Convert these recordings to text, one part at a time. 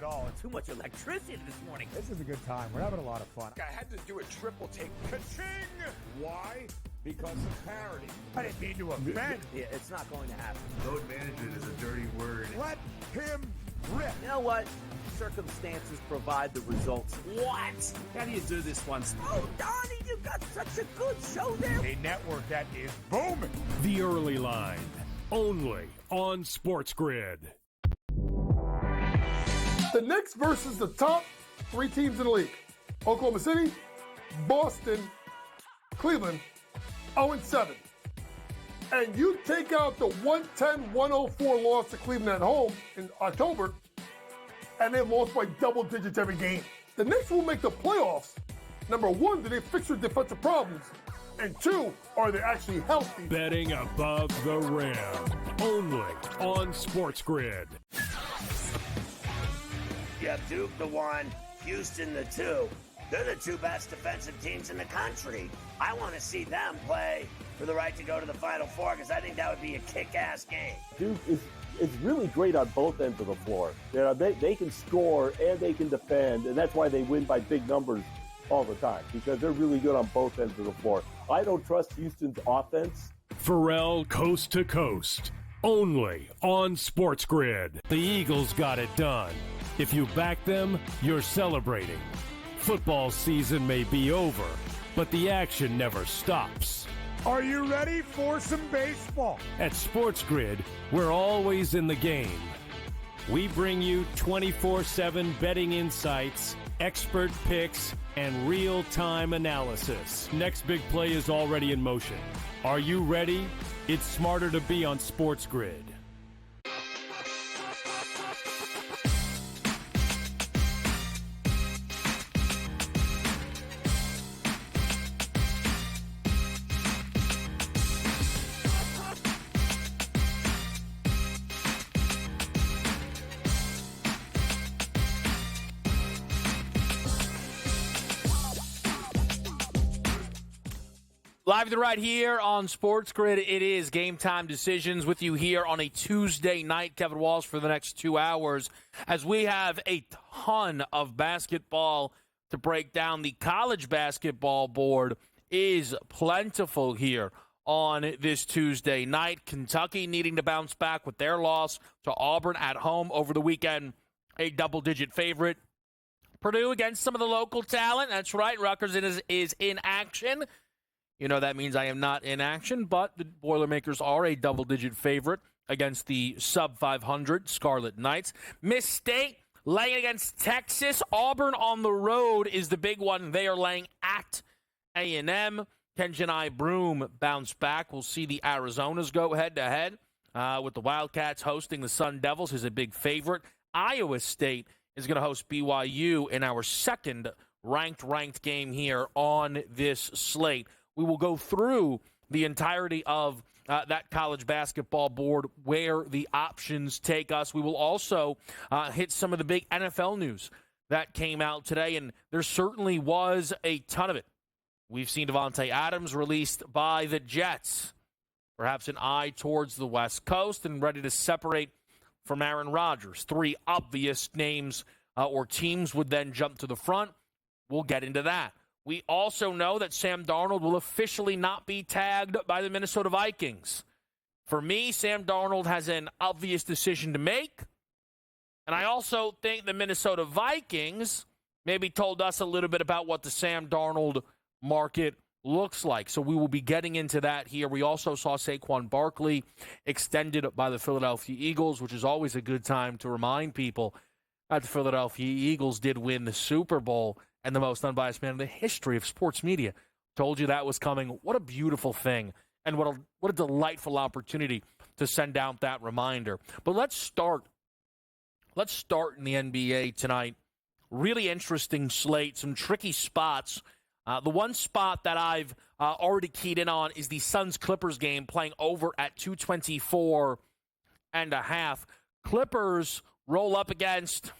all. Too much electricity this morning. This is a good time. We're having a lot of fun. I had to do a triple take. Ka-ching! Why? Because of parity. I didn't mean to offend. Yeah, it's not going to happen. Load management is a dirty word. Let him rip. You know what? Circumstances provide the results. What? How do you do this one? Oh, Donnie, you got such a good show there. A network that is booming. The Early Line, only on SportsGrid. The Knicks versus the top 3 teams in the league. Oklahoma City, Boston, Cleveland, 0-7. And you take out the 110-104 loss to Cleveland at home in October, and they lost by double digits every game. The Knicks will make the playoffs. Number 1, do they fix their defensive problems? And 2, are they actually healthy? Betting above the rim, only on SportsGrid. You have Duke the 1, Houston the 2. They're the 2 best defensive teams in the country. I want to see them play for the right to go to the Final Four because I think that would be a kick-ass game. Duke is really great on both ends of the floor. You know, they can score and they can defend, and that's why they win by big numbers all the time, because they're really good on both ends of the floor. I don't trust Houston's offense. Pharrell coast to coast, only on SportsGrid. The Eagles got it done. If you back them, you're celebrating. Football season may be over, but the action never stops. Are you ready for some baseball? At SportsGrid, we're always in the game. We bring you 24/7 betting insights, expert picks, and real-time analysis. Next big play is already in motion. Are you ready? It's smarter to be on SportsGrid. Live to the right here on SportsGrid. It is Game Time Decisions with you here on a Tuesday night. Kevin Walsh for the next 2 hours as we have a ton of basketball to break down. The college basketball board is plentiful here on this Tuesday night. Kentucky needing to bounce back with their loss to Auburn at home over the weekend, a double-digit favorite. Purdue against some of the local talent. That's right, Rutgers is in action. You know that means I am not in action, but the Boilermakers are a double-digit favorite against the sub-500 Scarlet Knights. Miss State laying against Texas. Auburn on the road is the big one. They are laying at A&M. Kenjani Broome bounce back. We'll see the Arizonas go head-to-head with the Wildcats hosting the Sun Devils, who's a big favorite. Iowa State is going to host BYU in our second ranked game here on this slate. We will go through the entirety of that college basketball board, where the options take us. We will also hit some of the big NFL news that came out today, and there certainly was a ton of it. We've seen Devontae Adams released by the Jets, perhaps an eye towards the West Coast and ready to separate from Aaron Rodgers. 3 obvious names or teams would then jump to the front. We'll get into that. We also know that Sam Darnold will officially not be tagged by the Minnesota Vikings. For me, Sam Darnold has an obvious decision to make. And I also think the Minnesota Vikings maybe told us a little bit about what the Sam Darnold market looks like. So we will be getting into that here. We also saw Saquon Barkley extended by the Philadelphia Eagles, which is always a good time to remind people that the Philadelphia Eagles did win the Super Bowl. And the most unbiased man in the history of sports media told you that was coming. What a beautiful thing, and what a delightful opportunity to send out that reminder. But let's start in the NBA tonight. Really interesting slate, some tricky spots. The one spot that I've already keyed in on is the Suns-Clippers game, playing over at 224.5. Clippers roll up against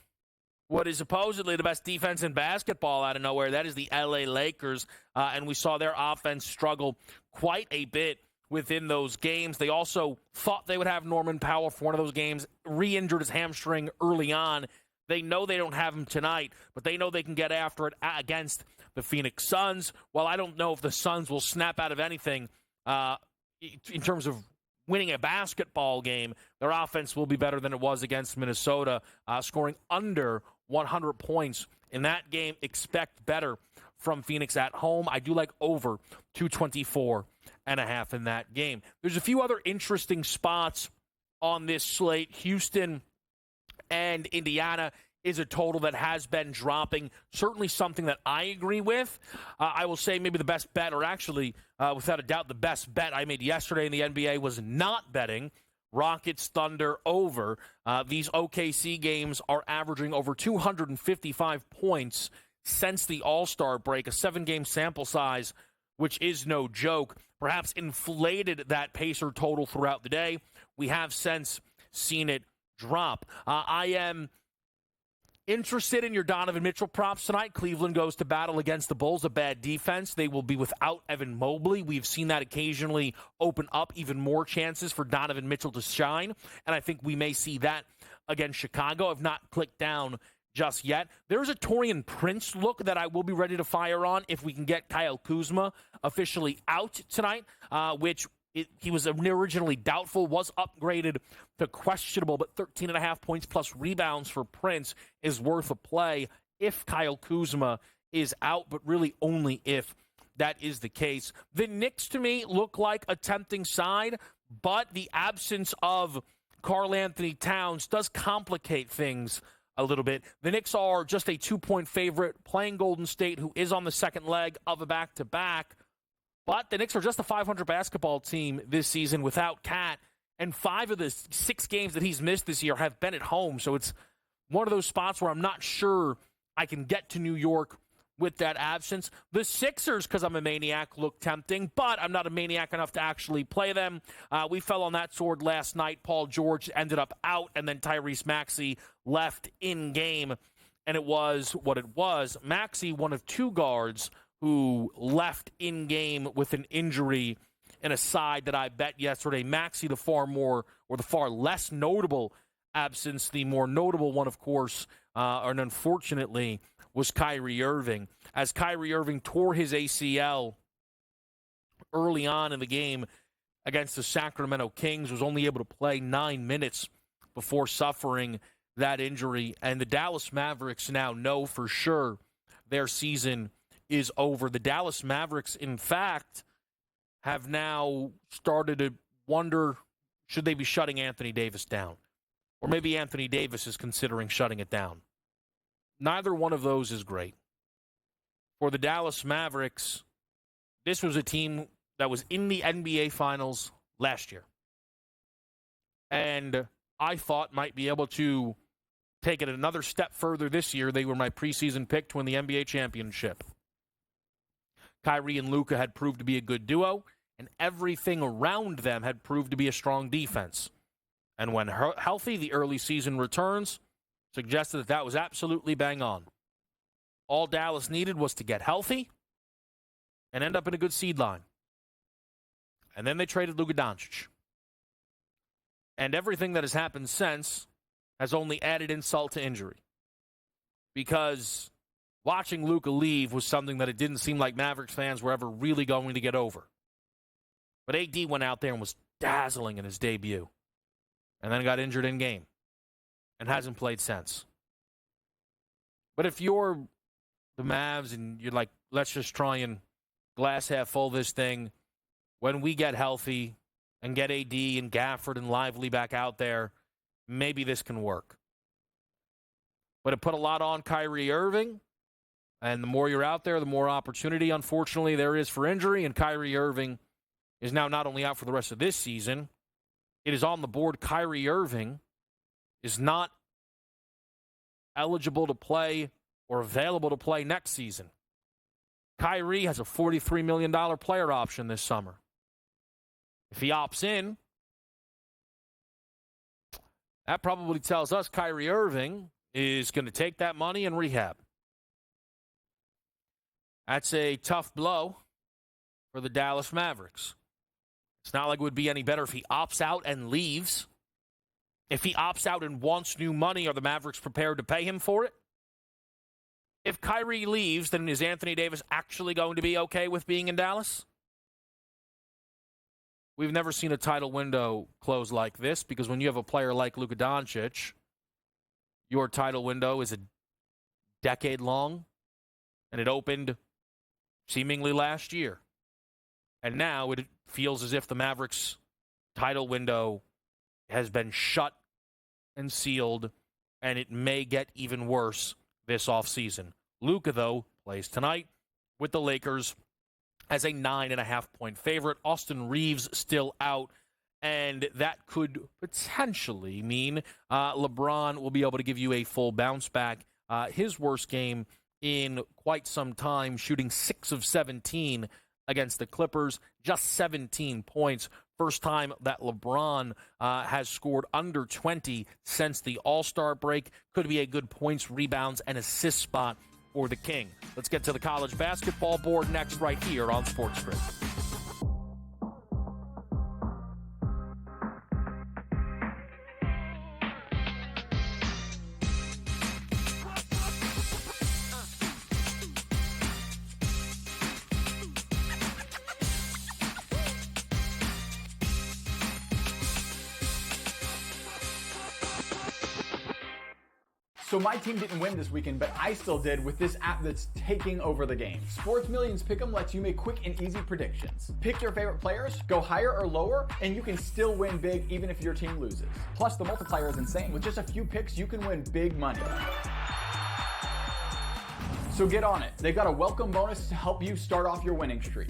what is supposedly the best defense in basketball out of nowhere. That is the LA Lakers, and we saw their offense struggle quite a bit within those games. They also thought they would have Norman Powell for one of those games, re-injured his hamstring early on. They know they don't have him tonight, but they know they can get after it against the Phoenix Suns. Well, I don't know if the Suns will snap out of anything in terms of winning a basketball game. Their offense will be better than it was against Minnesota, scoring under 100 points in that game. Expect better from Phoenix at home. I do like over 224.5 in that game. There's a few other interesting spots on this slate. Houston and Indiana is a total that has been dropping. Certainly something that I agree with. I will say maybe the best bet, or actually, without a doubt, the best bet I made yesterday in the NBA was not betting Rockets Thunder over. These OKC games are averaging over 255 points since the All-Star break, a 7-game sample size, which is no joke. Perhaps inflated that Pacer total throughout the day. We have since seen it drop. I am interested in your Donovan Mitchell props tonight. Cleveland goes to battle against the Bulls, a bad defense. They will be without Evan Mobley. We've seen that occasionally open up even more chances for Donovan Mitchell to shine, and I think we may see that against Chicago. I've not clicked down just yet. There's a Taurean Prince look that I will be ready to fire on if we can get Kyle Kuzma officially out tonight, which he was originally doubtful, was upgraded to questionable, but 13.5 points plus rebounds for Prince is worth a play if Kyle Kuzma is out, but really only if that is the case. The Knicks, to me, look like a tempting side, but the absence of Karl Anthony Towns does complicate things a little bit. The Knicks are just a 2-point favorite, playing Golden State, who is on the second leg of a back-to-back. But the Knicks are just a 500 basketball team this season without Cat, and 5 of the 6 games that he's missed this year have been at home. So it's one of those spots where I'm not sure I can get to New York with that absence. The Sixers, because I'm a maniac, look tempting, but I'm not a maniac enough to actually play them. We fell on that sword last night. Paul George ended up out, and then Tyrese Maxey left in game, and it was what it was. Maxey, one of 2 guards who left in game with an injury in a side that I bet yesterday. Maxey, the far less notable absence. The more notable one, of course, and unfortunately, was Kyrie Irving. As Kyrie Irving tore his ACL early on in the game against the Sacramento Kings, was only able to play 9 minutes before suffering that injury. And the Dallas Mavericks now know for sure their season is over. The Dallas Mavericks, in fact, have now started to wonder, should they be shutting Anthony Davis down? Or maybe Anthony Davis is considering shutting it down. Neither one of those is great. For the Dallas Mavericks, this was a team that was in the NBA Finals last year, and I thought might be able to take it another step further this year. They were my preseason pick to win the NBA championship. Kyrie and Luka had proved to be a good duo, and everything around them had proved to be a strong defense. And when healthy, the early season returns suggested that was absolutely bang on. All Dallas needed was to get healthy and end up in a good seed line. And then they traded Luka Doncic. And everything that has happened since has only added insult to injury. Because watching Luka leave was something that it didn't seem like Mavericks fans were ever really going to get over. But AD went out there and was dazzling in his debut. And then got injured in game. And hasn't played since. But if you're the Mavs and you're like, let's just try and glass half full this thing, when we get healthy and get AD and Gafford and Lively back out there, maybe this can work. But it put a lot on Kyrie Irving, and the more you're out there, the more opportunity, unfortunately, there is for injury, and Kyrie Irving is now not only out for the rest of this season, it is on the board. Kyrie Irving is not eligible to play or available to play next season. Kyrie has a $43 million player option this summer. If he opts in, that probably tells us Kyrie Irving is going to take that money and rehab. That's a tough blow for the Dallas Mavericks. It's not like it would be any better if he opts out and leaves. If he opts out and wants new money, are the Mavericks prepared to pay him for it? If Kyrie leaves, then is Anthony Davis actually going to be okay with being in Dallas? We've never seen a title window close like this, because when you have a player like Luka Doncic, your title window is a decade long, and it opened seemingly last year. And now it feels as if the Mavericks' title window has been shut and sealed, and it may get even worse this offseason. Luka, though, plays tonight with the Lakers as a 9.5-point favorite. Austin Reeves still out, and that could potentially mean LeBron will be able to give you a full bounce back. His worst game in quite some time, shooting 6 of 17 against the Clippers, just 17 points. First time that LeBron has scored under 20 since the All-Star break. Could be a good points, rebounds, and assist spot for the King. Let's get to the college basketball board next, right here on SportsGrid. So my team didn't win this weekend, but I still did with this app that's taking over the game. Sports Millions Pick'em lets you make quick and easy predictions. Pick your favorite players, go higher or lower, and you can still win big even if your team loses. Plus, the multiplier is insane. With just a few picks, you can win big money. So get on it. They've got a welcome bonus to help you start off your winning streak.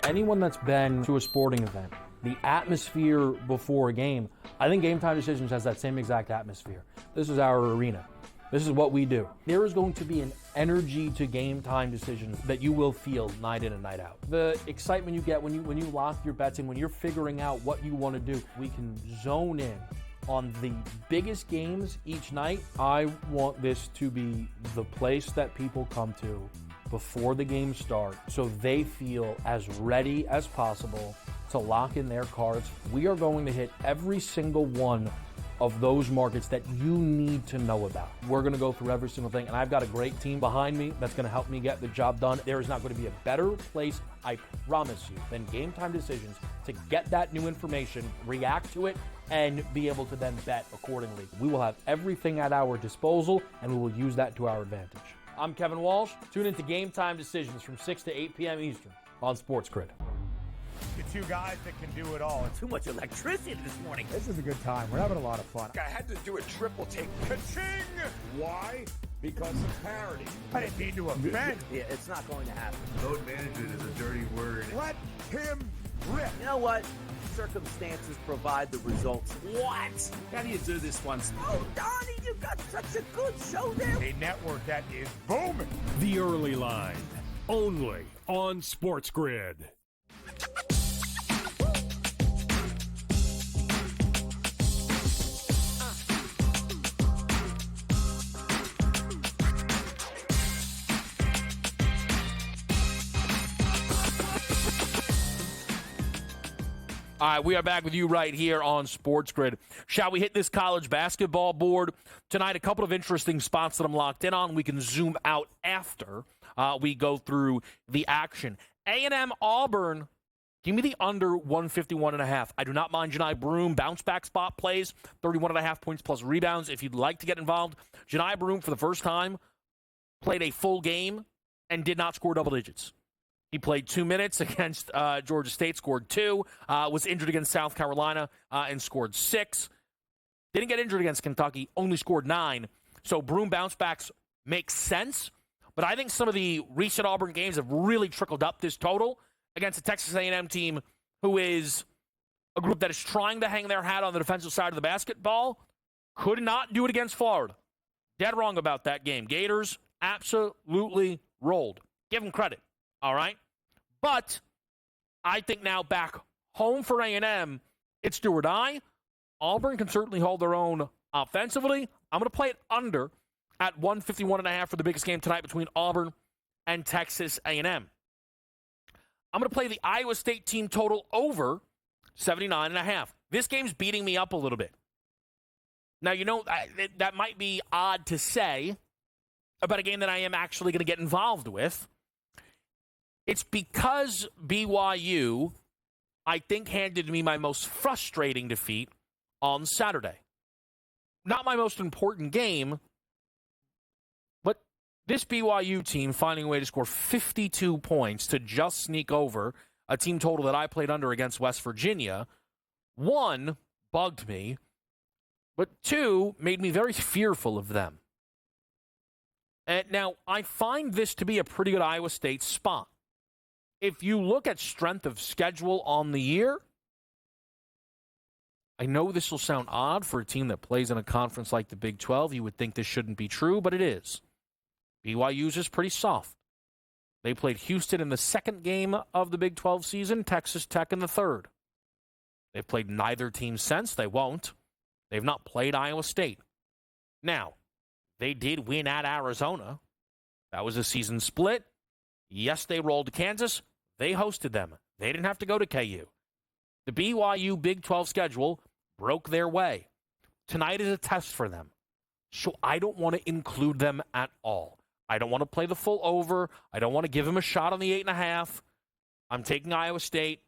Anyone that's been to a sporting event, the atmosphere before a game, I think Game Time Decisions has that same exact atmosphere. This is our arena. This is what we do. There is going to be an energy to Game Time Decisions that you will feel night in and night out. The excitement you get when you lock your bets in, when you're figuring out what you want to do, we can zone in on the biggest games each night. I want this to be the place that people come to before the games start, so they feel as ready as possible to lock in their cards. We are going to hit every single one of those markets that you need to know about. We're going to go through every single thing, and I've got a great team behind me that's going to help me get the job done. There is not going to be a better place, I promise you, than Game Time Decisions to get that new information, react to it, and be able to then bet accordingly. We will have everything at our disposal, and we will use that to our advantage. I'm Kevin Walsh. Tune into Game Time Decisions from 6 to 8 p.m. Eastern on SportsGrid. The two guys that can do it all. Too much electricity this morning. This is a good time. We're having a lot of fun. I had to do a triple take. Ka-ching! Why? Because of parity. I didn't mean to offend. Yeah, it's not going to happen. Load management is a dirty word. Let him rip. You know what? Circumstances provide the results. What? How do you do this one? Oh, Donnie, you got such a good show there. A network that is booming. The Early Line, only on SportsGrid. All right, we are back with you right here on SportsGrid. Shall we hit this college basketball board? Tonight, a couple of interesting spots that I'm locked in on. We can zoom out after we go through the action. A&M Auburn, give me the under 151.5. I do not mind Janai Broom. Bounce back spot plays, 31.5 points plus rebounds. If you'd like to get involved, Janai Broom, for the first time, played a full game and did not score double digits. He played 2 minutes against Georgia State, scored 2, was injured against South Carolina and scored 6. Didn't get injured against Kentucky, only scored 9. So Broom bounce backs make sense, but I think some of the recent Auburn games have really trickled up this total against a Texas A&M team who is a group that is trying to hang their hat on the defensive side of the basketball. Could not do it against Florida. Dead wrong about that game. Gators absolutely rolled. Give them credit, all right? But I think now back home for A&M, it's do or die. Auburn can certainly hold their own offensively. I'm going to play it under at 151.5 for the biggest game tonight between Auburn and Texas A&M. I'm going to play the Iowa State team total over 79.5. This game's beating me up a little bit. Now, that might be odd to say about a game that I am actually going to get involved with. It's because BYU, I think, handed me my most frustrating defeat on Saturday. Not my most important game, but this BYU team finding a way to score 52 points to just sneak over a team total that I played under against West Virginia, one, bugged me, but two, made me very fearful of them. And now, I find this to be a pretty good Iowa State spot. If you look at strength of schedule on the year, I know this will sound odd for a team that plays in a conference like the Big 12. You would think this shouldn't be true, but it is. BYU's is pretty soft. They played Houston in the second game of the Big 12 season, Texas Tech in the third. They've played neither team since. They won't. They've not played Iowa State. Now, they did win at Arizona. That was a season split. Yes, they rolled to Kansas. They hosted them. They didn't have to go to KU. The BYU Big 12 schedule broke their way. Tonight is a test for them. So I don't want to include them at all. I don't want to play the full over. I don't want to give them a shot on the 8.5. I'm taking Iowa State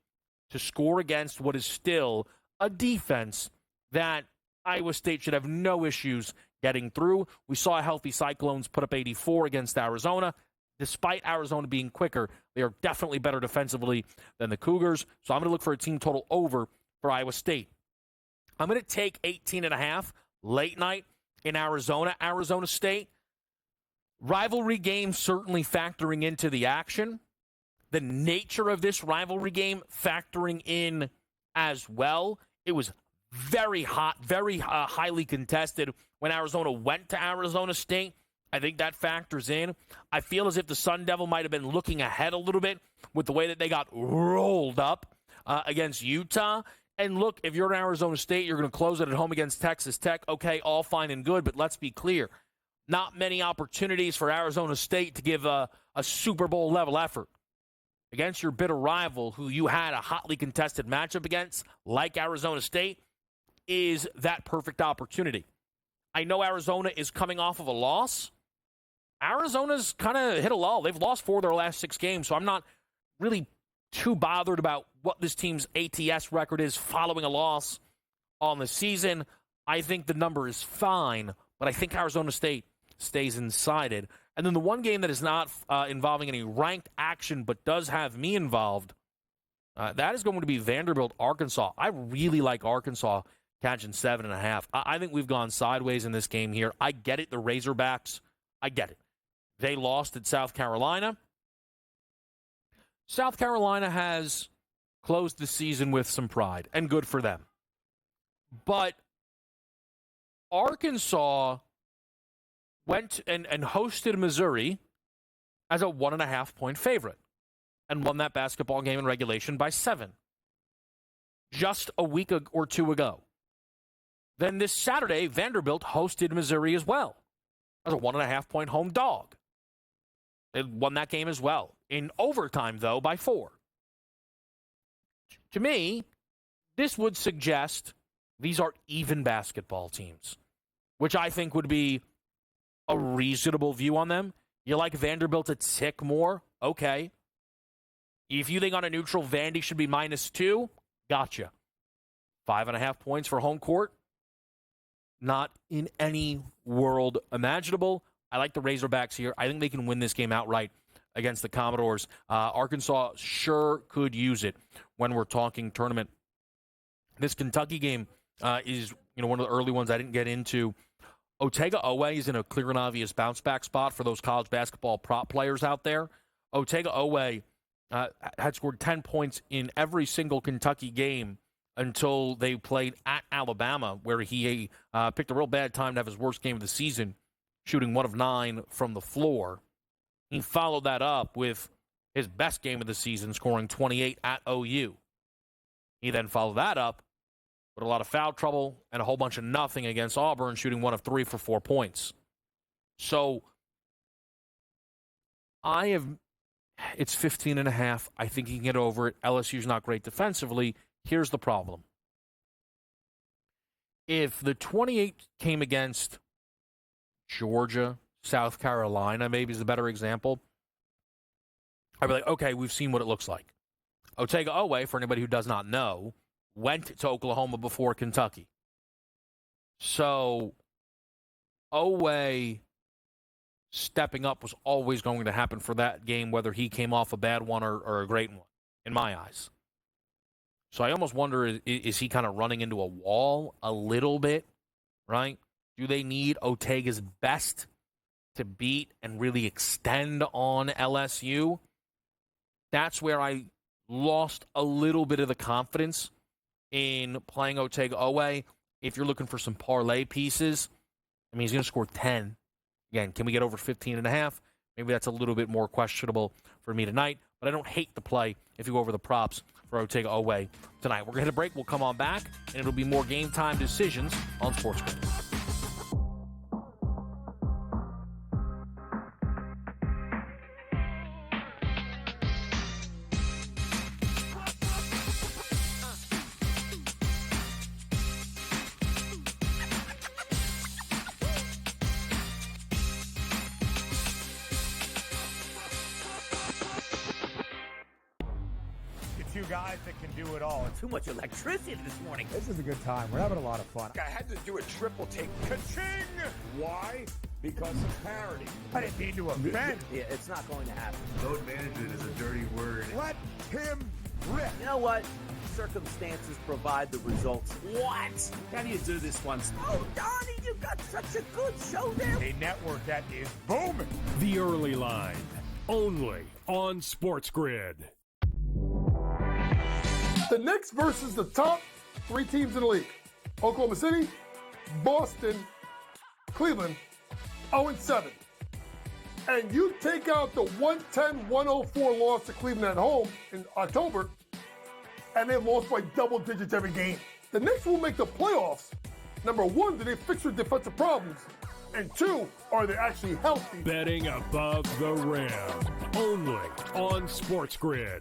to score against what is still a defense that Iowa State should have no issues getting through. We saw healthy Cyclones put up 84 against Arizona. Despite Arizona being quicker, they are definitely better defensively than the Cougars. So I'm going to look for a team total over for Iowa State. I'm going to take 18.5 late night in Arizona. Arizona State. Rivalry game certainly factoring into the action. The nature of this rivalry game factoring in as well. It was very hot, very highly contested when Arizona went to Arizona State. I think that factors in. I feel as if the Sun Devil might have been looking ahead a little bit with the way that they got rolled up against Utah. And look, if you're in Arizona State, you're going to close it at home against Texas Tech. Okay, all fine and good, but let's be clear. Not many opportunities for Arizona State to give a Super Bowl level effort against your bitter rival who you had a hotly contested matchup against, like Arizona State, is that perfect opportunity. I know Arizona is coming off of a loss. Arizona's kind of hit a lull. They've lost 4 of their last 6 games, so I'm not really too bothered about what this team's ATS record is following a loss on the season. I think the number is fine, but I think Arizona State stays inside it. And then the one game that is not involving any ranked action but does have me involved, that is going to be Vanderbilt-Arkansas. I really like Arkansas catching 7.5. I think we've gone sideways in this game here. I get it, the Razorbacks. I get it. They lost at South Carolina. South Carolina has closed the season with some pride, and good for them. But Arkansas went and hosted Missouri as a 1.5-point favorite and won that basketball game in regulation by 7 just a week or two ago. Then this Saturday, Vanderbilt hosted Missouri as well as a 1.5-point home dog. They won that game as well. In overtime, though, by 4. To me, this would suggest these are even basketball teams, which I think would be a reasonable view on them. You like Vanderbilt to tick more? Okay. If you think on a neutral Vandy should be -2, gotcha. 5.5 points for home court? Not in any world imaginable. I like the Razorbacks here. I think they can win this game outright against the Commodores. Arkansas sure could use it when we're talking tournament. This Kentucky game is one of the early ones I didn't get into. Otega-Oweh is in a clear and obvious bounce-back spot for those college basketball prop players out there. Otega-Oweh had scored 10 points in every single Kentucky game until they played at Alabama, where he picked a real bad time to have his worst game of the season, shooting 1 of 9 from the floor. He followed that up with his best game of the season, scoring 28 at OU. He then followed that up with a lot of foul trouble and a whole bunch of nothing against Auburn, shooting 1 of 3 for 4 points. So it's 15.5. I think he can get over it. LSU's not great defensively. Here's the problem. If the 28 came against Georgia, South Carolina, maybe is a better example, I'd be like, okay, we've seen what it looks like. Otega-Oweh, for anybody who does not know, went to Oklahoma before Kentucky. So Oweh stepping up was always going to happen for that game, whether he came off a bad one or a great one, in my eyes. So I almost wonder, is he kind of running into a wall a little bit, right? Do they need Otega's best to beat and really extend on LSU? That's where I lost a little bit of the confidence in playing Otega-Oweh. If you're looking for some parlay pieces, I mean, he's going to score 10. Again, can we get over 15.5? Maybe that's a little bit more questionable for me tonight, but I don't hate the play if you go over the props for Otega-Oweh tonight. We're going to hit a break. We'll come on back, and it'll be more Game Time decisions on SportsGrid. Two guys that can do it all. Too much electricity this morning. This is a good time. We're having a lot of fun. I had to do a triple take. Ka-ching! Why? Because of parity. I didn't mean to offend. Yeah, it's not going to happen. Load management is a dirty word. Let him rip. You know what? Circumstances provide the results. What? How do you do this once? Oh, Donnie, you got such a good show there. A network that is booming. The Early Line, only on SportsGrid. The Knicks versus the top 3 teams in the league. Oklahoma City, Boston, Cleveland, 0-7. And you take out the 110-104 loss to Cleveland at home in October, and they've lost by double digits every game. The Knicks will make the playoffs. Number 1, do they fix their defensive problems? And 2, are they actually healthy? Betting above the rim, only on SportsGrid.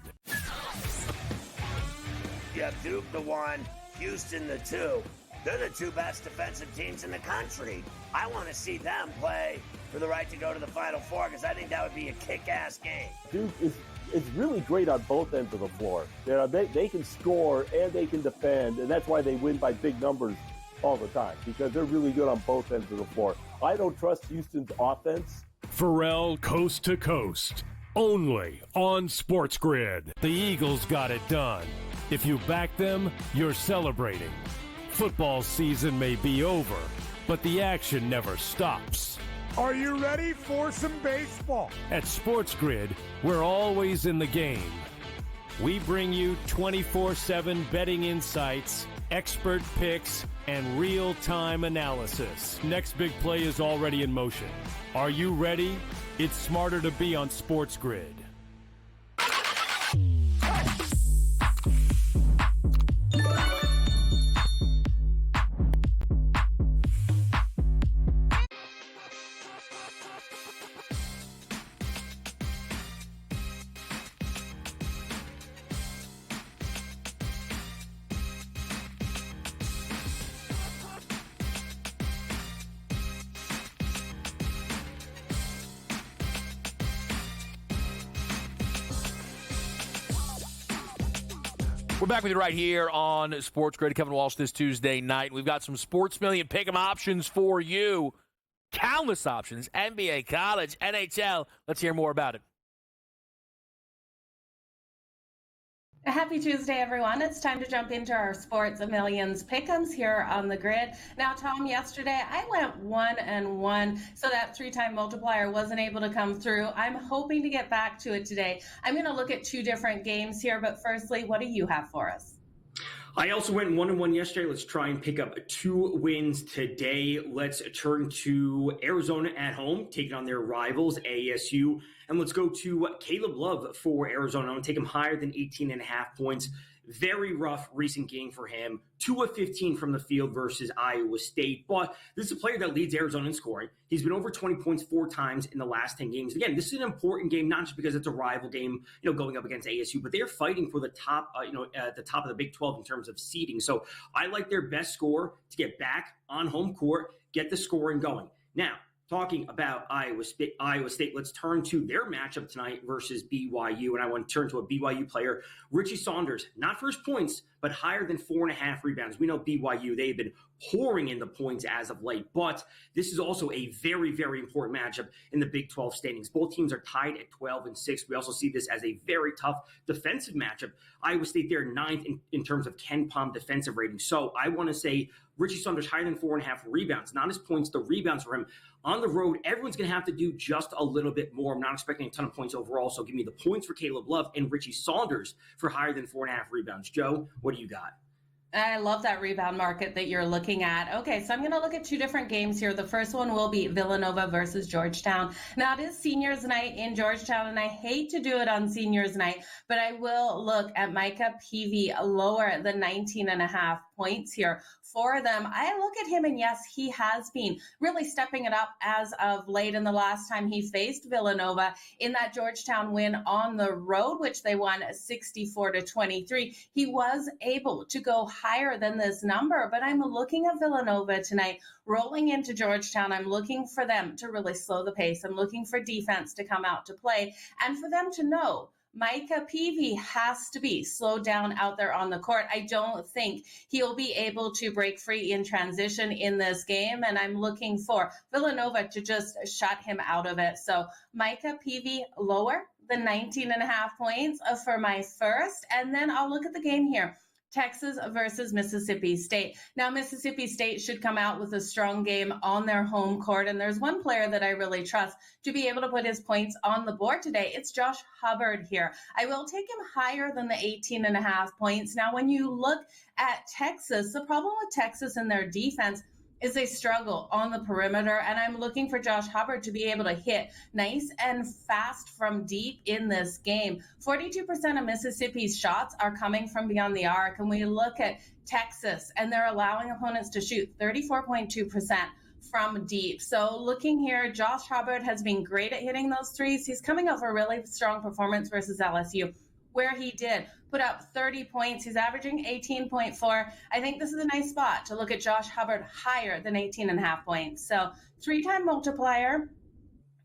You have Duke the 1, Houston the 2. They're the 2 best defensive teams in the country. I want to see them play for the right to go to the Final Four because I think that would be a kick-ass game. Duke is really great on both ends of the floor. They can score and they can defend, and that's why they win by big numbers all the time, because they're really good on both ends of the floor. I don't trust Houston's offense. Pharrell coast to coast, only on SportsGrid. The Eagles got it done. If you back them, you're celebrating. Football season may be over, but the action never stops. Are you ready for some baseball? At SportsGrid, we're always in the game. We bring you 24/7 betting insights, expert picks, and real-time analysis. Next big play is already in motion. Are you ready? It's smarter to be on SportsGrid. We're back with you right here on SportsGrid. Kevin Walsh this Tuesday night. We've got some Sports Million pick'em options for you. Countless options. NBA, college, NHL. Let's hear more about it. Happy Tuesday, everyone. It's time to jump into our Sports Millions pick'ems here on the grid. Now, Tom, yesterday I went 1-1, so that three-time multiplier wasn't able to come through. I'm hoping to get back to it today. I'm going to look at two different games here, but firstly, what do you have for us? I also went 1-1 yesterday. Let's try and pick up 2 wins today. Let's turn to Arizona at home, taking on their rivals, ASU. And let's go to Caleb Love for Arizona. I'm going to take him higher than 18.5 points. Very rough recent game for him. 2 of 15 from the field versus Iowa State. But this is a player that leads Arizona in scoring. He's been over 20 points 4 times in the last 10 games. Again, this is an important game, not just because it's a rival game, going up against ASU, but they're fighting for the top, at the top of the Big 12 in terms of seeding. So I like their best score to get back on home court, get the scoring going. Now, talking about Iowa State, let's turn to their matchup tonight versus BYU. And I want to turn to a BYU player, Richie Saunders. Not first points, but higher than 4.5 rebounds. We know BYU, they've been pouring in the points as of late. But this is also a very, very important matchup in the Big 12 standings. Both teams are tied at 12-6. We also see this as a very tough defensive matchup. Iowa State, they're 9th in terms of Ken Pom defensive rating. So I want to say Richie Saunders higher than 4.5 rebounds. Not his points, the rebounds for him. On the road, everyone's going to have to do just a little bit more. I'm not expecting a ton of points overall, so give me the points for Caleb Love and Richie Saunders for higher than 4.5 rebounds. Joe, what do you got? I love that rebound market that you're looking at. Okay, so I'm going to look at two different games here. The first one will be Villanova versus Georgetown. Now, it is seniors night in Georgetown, and I hate to do it on seniors night, but I will look at Micah Peavy lower than 19.5 points here for them. I look at him, and yes, he has been really stepping it up as of late. In the last time he faced Villanova in that Georgetown win on the road, which they won 64-23, he was able to go higher than this number. But I'm looking at Villanova tonight, rolling into Georgetown. I'm looking for them to really slow the pace. I'm looking for defense to come out to play and for them to know Micah Peavy has to be slowed down out there on the court. I don't think he'll be able to break free in transition in this game, and I'm looking for Villanova to just shut him out of it. So Micah Peavy lower than 19.5 points for my first, and then I'll look at the game here. Texas versus Mississippi State. Now, Mississippi State should come out with a strong game on their home court, and there's one player that I really trust to be able to put his points on the board today. It's Josh Hubbard here. I will take him higher than the 18.5 points. Now, when you look at Texas, the problem with Texas and their defense is they struggle on the perimeter, and I'm looking for Josh Hubbard to be able to hit nice and fast from deep in this game. 42% of Mississippi's shots are coming from beyond the arc, and we look at Texas, and they're allowing opponents to shoot 34.2% from deep. So looking here, Josh Hubbard has been great at hitting those threes. He's coming off a really strong performance versus LSU, where he did put up 30 points. He's averaging 18.4. I think this is a nice spot to look at Josh Hubbard higher than 18.5 points. So 3-time multiplier,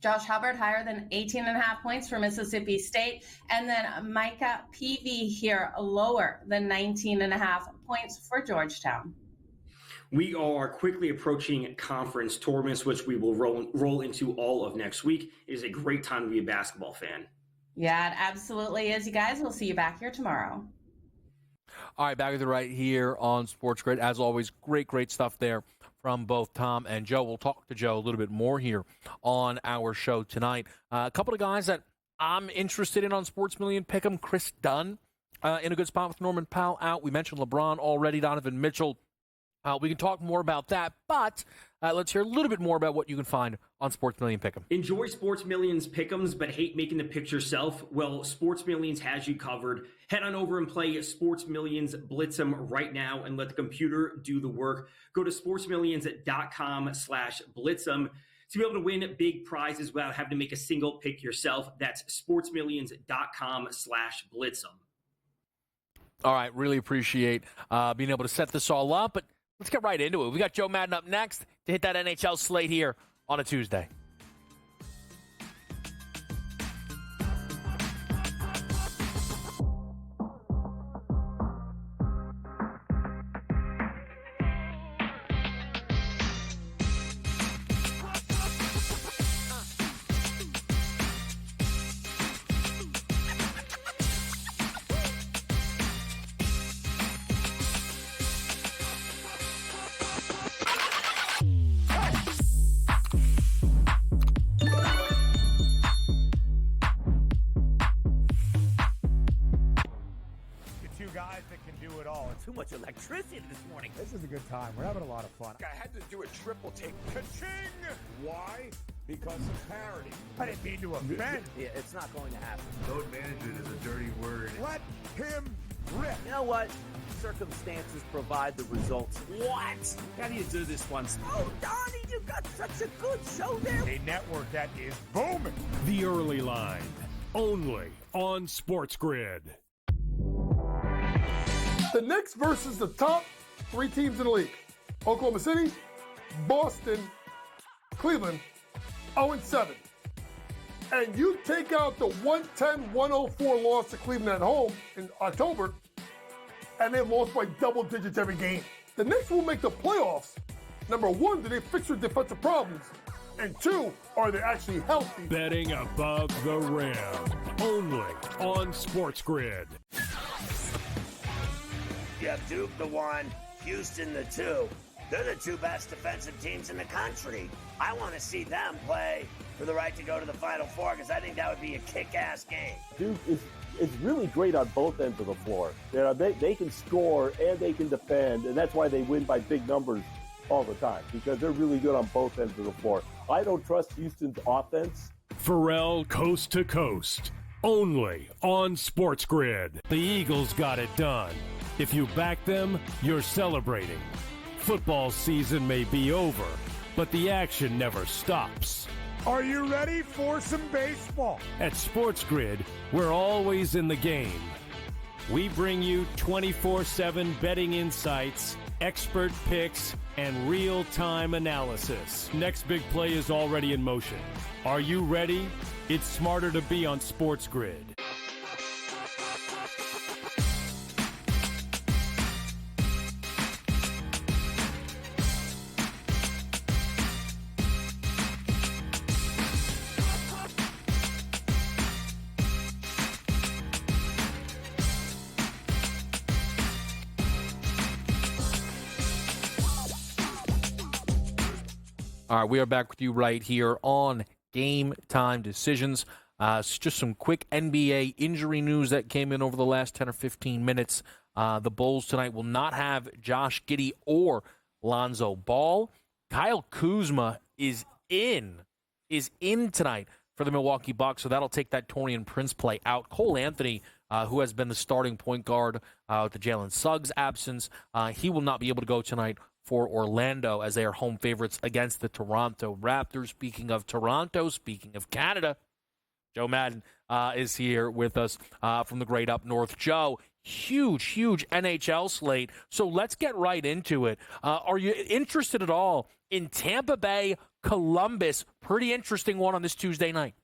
Josh Hubbard higher than 18.5 points for Mississippi State. And then Micah Peavy here lower than 19.5 points for Georgetown. We are quickly approaching conference tournaments, which we will roll into all of next week. It is a great time to be a basketball fan. Yeah, it absolutely is. You guys, we'll see you back here tomorrow. All right, back with you right here on SportsGrid. As always, great stuff there from both Tom and Joe. We'll talk to Joe a little bit more here on our show tonight. A couple of guys that I'm interested in on Sports Million Pick'em. Chris Dunn in a good spot with Norman Powell out. We mentioned LeBron already, Donovan Mitchell. We can talk more about that, but let's hear a little bit more about what you can find on Sports Million Pick'em. Enjoy Sports Millions Pick'ems, but hate making the picks yourself? Well, Sports Millions has you covered. Head on over and play Sports Millions Blitz'em right now and let the computer do the work. Go to sportsmillions.com/blitz'em to be able to win big prizes without having to make a single pick yourself. That's sportsmillions.com/blitz'em. All right, really appreciate being able to set this all up, but let's get right into it. We got Joe Madden up next to hit that NHL slate here on a Tuesday. two guys that can do it all. Too much electricity this morning. This is a good time. We're having a lot of fun. I had to do a triple take. Ka-ching! Why? Because of parity. I didn't mean to offend. Yeah, it's not going to happen. Load management is a dirty word. Let him rip. You know what? Circumstances provide the results. What? How do you do this once? Oh, Donnie, you got such a good show there. A network that is booming. The Early Line, only on SportsGrid. The Knicks versus the top 3 teams in the league. Oklahoma City, Boston, Cleveland, 0-7. And you take out the 110-104 loss to Cleveland at home in October, and they lost by double digits every game. The Knicks will make the playoffs. Number 1, do they fix their defensive problems? And 2, are they actually healthy? Betting above the rim, only on SportsGrid. You have Duke the 1, Houston the 2. They're the 2 best defensive teams in the country. I want to see them play for the right to go to the Final Four because I think that would be a kick-ass game. Duke is really great on both ends of the floor. They can score and they can defend, and that's why they win by big numbers all the time, because they're really good on both ends of the floor. I don't trust Houston's offense. Pharrell coast to coast, only on SportsGrid. The Eagles got it done. If you back them, you're celebrating. Football season may be over, but the action never stops. Are you ready for some baseball? At SportsGrid, we're always in the game. We bring you 24/7 betting insights, expert picks, and real-time analysis. Next big play is already in motion. Are you ready? It's smarter to be on SportsGrid. All right, we are back with you right here on Game Time Decisions. Just some quick NBA injury news that came in over the last 10 or 15 minutes. The Bulls tonight will not have Josh Giddey or Lonzo Ball. Kyle Kuzma is in tonight for the Milwaukee Bucks, so that'll take that Taurean Prince play out. Cole Anthony, who has been the starting point guard with the Jalen Suggs absence, he will not be able to go tonight for Orlando as they are home favorites against the Toronto Raptors. Speaking of Toronto, speaking of Canada, Joe Madden is here with us from the great up north. Joe, huge NHL slate. So let's get right into it. Are you interested at all in Tampa Bay, Columbus? Pretty interesting one on this Tuesday night.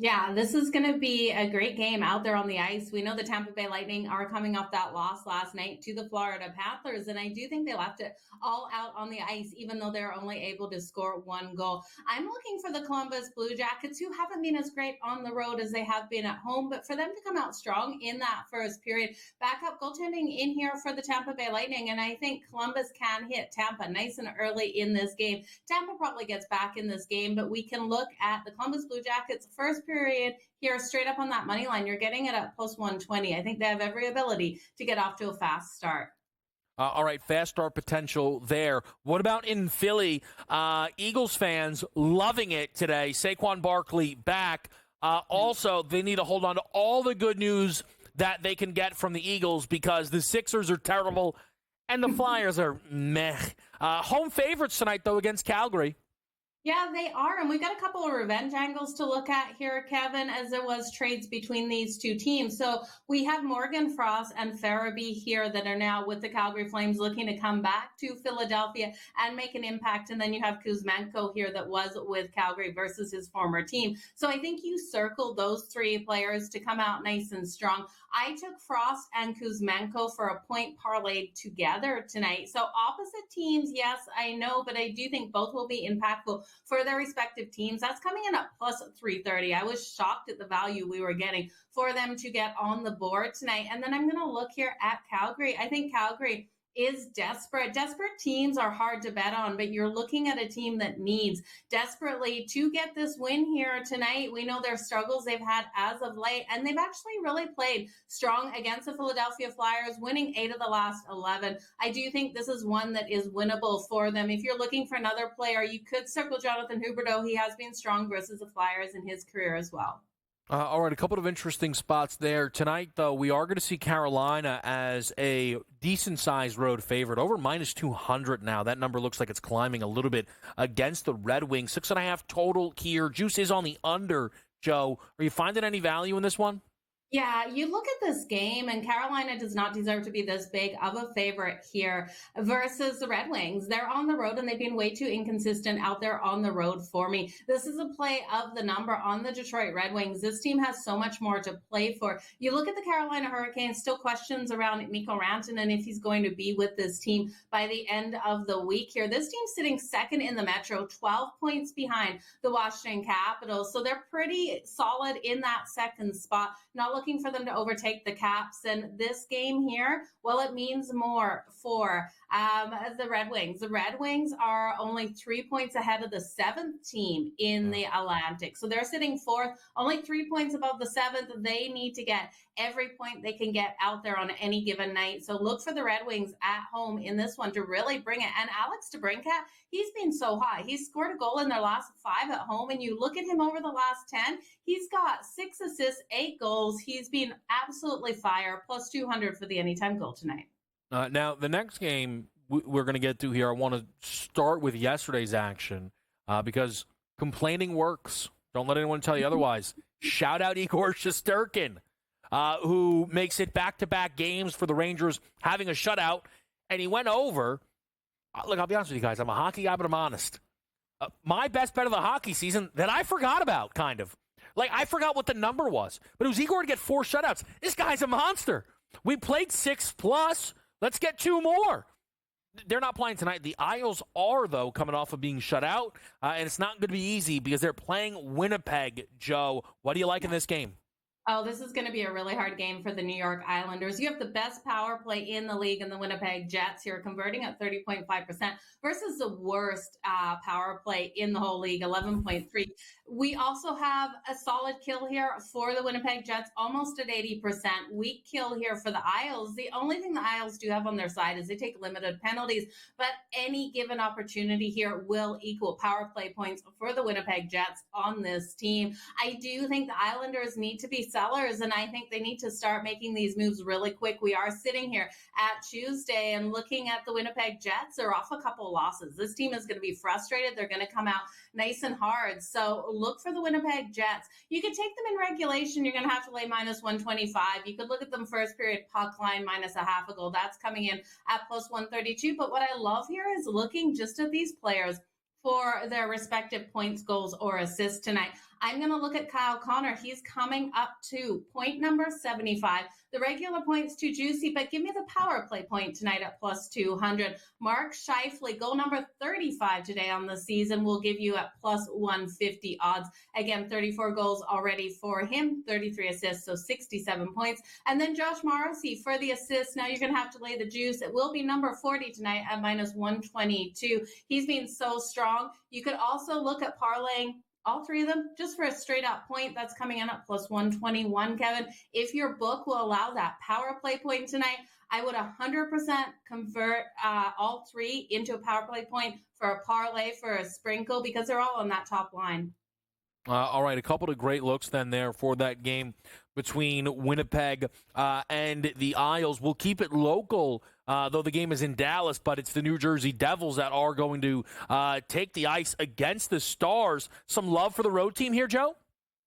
Yeah, this is going to be a great game out there on the ice. We know the Tampa Bay Lightning are coming off that loss last night to the Florida Panthers, and I do think they left it all out on the ice, even though they're only able to score 1 goal. I'm looking for the Columbus Blue Jackets, who haven't been as great on the road as they have been at home, but for them to come out strong in that first period. Backup goaltending in here for the Tampa Bay Lightning, and I think Columbus can hit Tampa nice and early in this game. Tampa probably gets back in this game, but we can look at the Columbus Blue Jackets first period here straight up on that money line. You're getting it at plus 120. I think they have every ability to get off to a fast start. All right, fast start potential there. What about in Philly? Eagles fans loving it today. Saquon Barkley back. Also, they need to hold on to all the good news that they can get from the Eagles because the Sixers are terrible and the Flyers are meh. Home favorites tonight, though, against Calgary. Yeah, they are. And we've got a couple of revenge angles to look at here, Kevin, as there was trades between these two teams. So we have Morgan Frost and Farabee here that are now with the Calgary Flames looking to come back to Philadelphia and make an impact. And then you have Kuzmenko here that was with Calgary versus his former team. So I think you circled those 3 players to come out nice and strong. I took Frost and Kuzmenko for a point parlay together tonight. So opposite teams, yes, I know, but I do think both will be impactful for their respective teams. That's coming in at plus 330. I was shocked at the value we were getting for them to get on the board tonight. And then I'm going to look here at Calgary. I think Calgary is desperate. Desperate teams are hard to bet on, but you're looking at a team that needs desperately to get this win here tonight. We know their struggles they've had as of late, and they've actually really played strong against the Philadelphia Flyers, winning 8 of the last 11. I do think this is one that is winnable for them. If you're looking for another player, you could circle Jonathan Huberdeau. He has been strong versus the Flyers in his career as well. All right, a couple of interesting spots there. Tonight, though, we are going to see Carolina as a decent-sized road favorite, over minus 200 now. That number looks like it's climbing a little bit against the Red Wings. 6.5 total here. Juice is on the under, Joe. Are you finding any value in this one? Yeah, you look at this game, and Carolina does not deserve to be this big of a favorite here versus the Red Wings. They're on the road, and they've been way too inconsistent out there on the road for me. This is a play of the number on the Detroit Red Wings. This team has so much more to play for. You look at the Carolina Hurricanes, still questions around Mikko Rantanen if he's going to be with this team by the end of the week here. This team's sitting second in the Metro, 12 points behind the Washington Capitals. So they're pretty solid in that second spot. Not looking for them to overtake the Caps. And this game here, well, it means more for the Red Wings. The Red Wings are only 3 points ahead of the 7th team in the Atlantic. So they're sitting 4th, only 3 points above the 7th. They need to get every point they can get out there on any given night. So look for the Red Wings at home in this one to really bring it. And Alex DeBrincat, he's been so high. He's scored a goal in their last 5 at home. And you look at him over the last 10, he's got 6 assists, 8 goals. He's been absolutely fire, plus 200 for the anytime goal tonight. Now, the next game we're going to get to here, I want to start with yesterday's action because complaining works. Don't let anyone tell you otherwise. Shout out Igor Shesterkin, who makes it back-to-back games for the Rangers, having a shutout, and he went over. Look, I'll be honest with you guys. I'm a hockey guy, but I'm honest. My best bet of the hockey season that I forgot about, kind of. Like, I forgot what the number was, but it was Igor to get 4 shutouts. This guy's a monster. We played 6+. Let's get 2 more. They're not playing tonight. The Isles are, though, coming off of being shut out, and it's not going to be easy because they're playing Winnipeg, Joe. What do you like in this game? Oh, this is going to be a really hard game for the New York Islanders. You have the best power play in the league in the Winnipeg Jets here, converting at 30.5% versus the worst power play in the whole league, 11.3. We also have a solid kill here for the Winnipeg Jets, almost at 80%. Weak kill here for the Isles. The only thing the Isles do have on their side is they take limited penalties, but any given opportunity here will equal power play points for the Winnipeg Jets on this team. I do think the Islanders need to be sellers, and I think they need to start making these moves really quick. We are sitting here at Tuesday and looking at the Winnipeg Jets. They're off a couple losses. This team is going to be frustrated. They're going to come out nice and hard. So look for the Winnipeg Jets. You could take them in regulation. You're going to have to lay minus 125. You could look at them first period puck line minus a half a goal. That's coming in at plus 132. But what I love here is looking just at these players for their respective points, goals, or assists tonight. I'm going to look at Kyle Connor. He's coming up to point number 75. The regular point's too juicy, but give me the power play point tonight at plus 200. Mark Scheifele, goal number 35 today on the season, will give you at plus 150 odds. Again, 34 goals already for him, 33 assists, so 67 points. And then Josh Morrissey for the assists. Now you're going to have to lay the juice. It will be number 40 tonight at minus 122. He's been so strong. You could also look at parlaying all 3 of them just for a straight out point. That's coming in at plus 121, Kevin. If your book will allow that power play point tonight, I would 100% convert all 3 into a power play point for a parlay, for a sprinkle, because they're all on that top line. All right, a couple of great looks then there for that game between Winnipeg and the Isles. We'll keep it local, though the game is in Dallas, but it's the New Jersey Devils that are going to take the ice against the Stars. Some love for the road team here, Joe?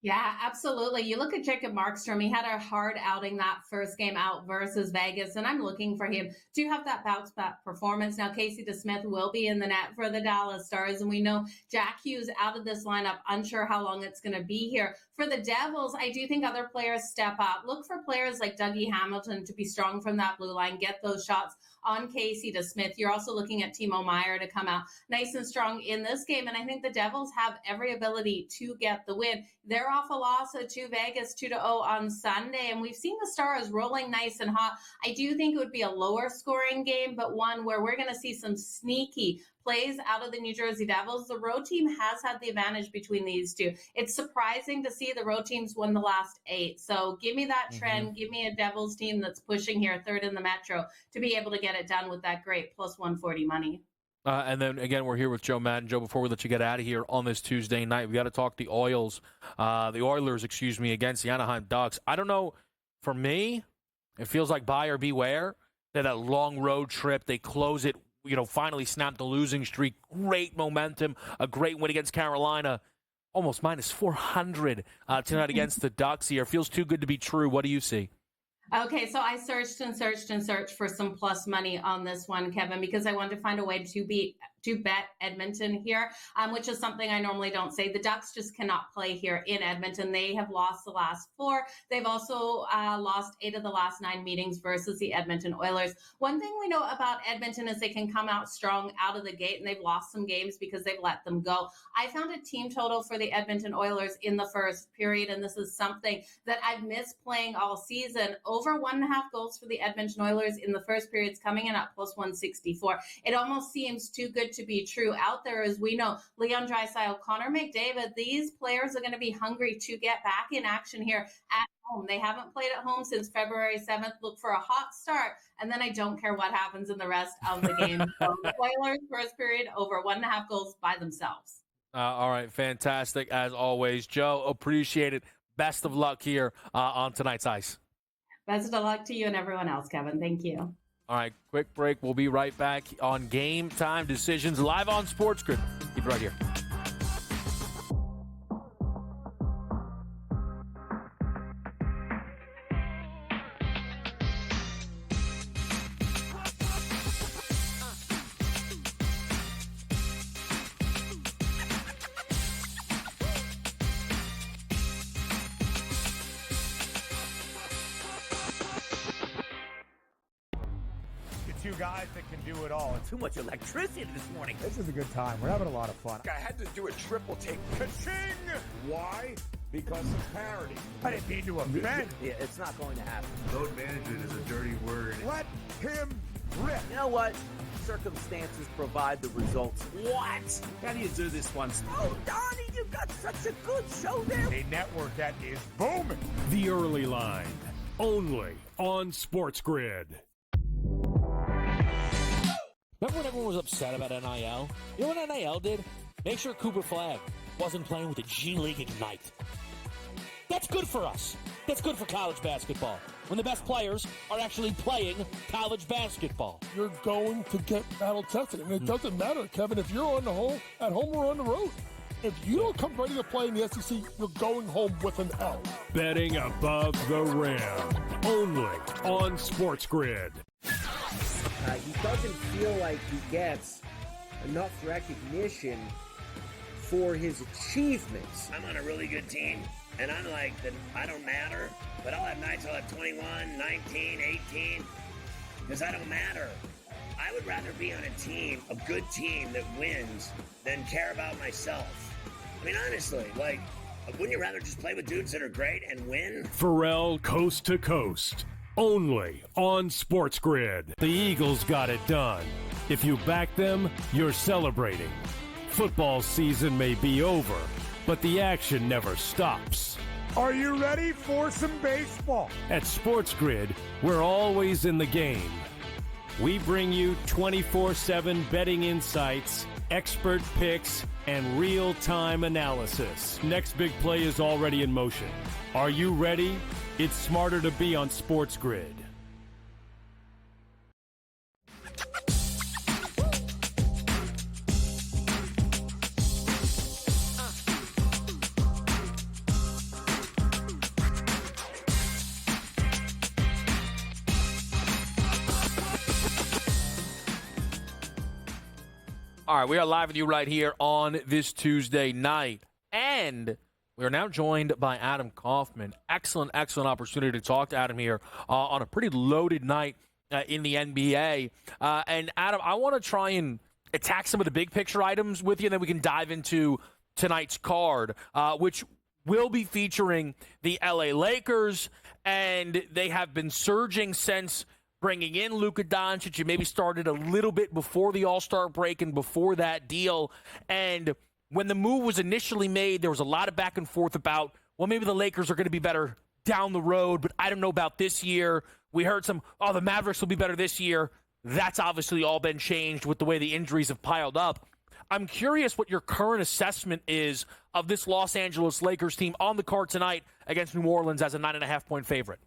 Yeah, absolutely. You look at Jacob Markstrom. He had a hard outing that first game out versus Vegas, and I'm looking for him to have that bounce-back performance. Now, Casey DeSmith will be in the net for the Dallas Stars, and we know Jack Hughes out of this lineup, unsure how long it's going to be here. For the Devils, I do think other players step up. Look for players like Dougie Hamilton to be strong from that blue line, get those shots on Casey DeSmith. You're also looking at Timo Meier to come out nice and strong in this game, and I think the Devils have every ability to get the win. They're off a loss to Vegas 2-0 on Sunday, and we've seen the Stars rolling nice and hot. I do think it would be a lower scoring game, but one where we're going to see some sneaky plays out of the New Jersey Devils. The road team has had the advantage between these two. It's surprising to see the road teams win the last 8. So give me that trend. Give me a Devils team that's pushing here, third in the Metro, to be able to get it done with that great plus 140 money. And then, again, we're here with Joe Madden. Joe, before we let you get out of here on this Tuesday night, we got to talk the Oilers, against the Anaheim Ducks. I don't know. For me, it feels like buyer beware. They're that long road trip. They close it, finally snap the losing streak. Great momentum. A great win against Carolina. Almost minus 400 tonight against the Ducks here. Feels too good to be true. What do you see? Okay, so I searched for some plus money on this one, Kevin, because I wanted to find a way to bet Edmonton here, which is something I normally don't say. The Ducks just cannot play here in Edmonton. They have lost the last 4. They've also lost 8 of the last 9 meetings versus the Edmonton Oilers. One thing we know about Edmonton is they can come out strong out of the gate, and they've lost some games because they've let them go. I found a team total for the Edmonton Oilers in the first period, and this is something that I've missed playing all season. Over 1.5 goals for the Edmonton Oilers in the first period is coming in at plus 164. It almost seems too good to be true out there. As we know, Leon Draisaitl, Connor McDavid, these players are going to be hungry to get back in action here at home. They haven't played at home since February 7th. Look for a hot start, and then I don't care what happens in the rest of the game. So the Oilers first period over 1.5 goals by themselves. All right, fantastic as always. Joe, appreciate it. Best of luck here on tonight's ice. Best of luck to you and everyone else, Kevin. Thank you. All right, quick break. We'll be right back on Game Time Decisions live on SportsGrid. Keep it right here. Two guys that can do it all. Too much electricity this morning. This is a good time. We're having a lot of fun. I had to do a triple take. Ka-ching! Why? Because of parity. I didn't mean to offend. Yeah, it's not going to happen. Load management is a dirty word. Let him rip. You know what? Circumstances provide the results. What? How do you do this one? Oh, Donnie, you've got such a good show there. A network that is booming. The Early Line, only on SportsGrid. Remember when everyone was upset about NIL? You know what NIL did? Make sure Cooper Flagg wasn't playing with the G League Ignite. That's good for us. That's good for college basketball. When the best players are actually playing college basketball. You're going to get battle tested. And it doesn't matter, Kevin, if you're at home or on the road. If you don't come ready to play in the SEC, you're going home with an L. Betting above the rim, only on SportsGrid. He doesn't feel like he gets enough recognition for his achievements. I'm on a really good team, and I'm like, I don't matter, but I'll have nights I'll have 21, 19, 18, because I don't matter. I would rather be on a team, a good team that wins, than care about myself. I mean, honestly, wouldn't you rather just play with dudes that are great and win? Pharrell Coast to Coast, only on SportsGrid. The Eagles got it done. If you back them, you're celebrating. Football season may be over, but the action never stops. Are you ready for some baseball? At SportsGrid, we're always in the game. We bring you 24/7 betting insights, expert picks, and real-time analysis. Next big play is already in motion. Are you ready? It's smarter to be on SportsGrid. All right, we are live with you right here on this Tuesday night. And we are now joined by Adam Kaufman. Excellent opportunity to talk to Adam here on a pretty loaded night in the NBA. And Adam, I want to try and attack some of the big picture items with you, and then we can dive into tonight's card, which will be featuring the LA Lakers, and they have been surging since bringing in Luka Doncic. You maybe started a little bit before the All-Star break and before that deal. And when the move was initially made, there was a lot of back and forth about, well, maybe the Lakers are going to be better down the road, but I don't know about this year. We heard the Mavericks will be better this year. That's obviously all been changed with the way the injuries have piled up. I'm curious what your current assessment is of this Los Angeles Lakers team on the card tonight against New Orleans as a 9.5-point favorite.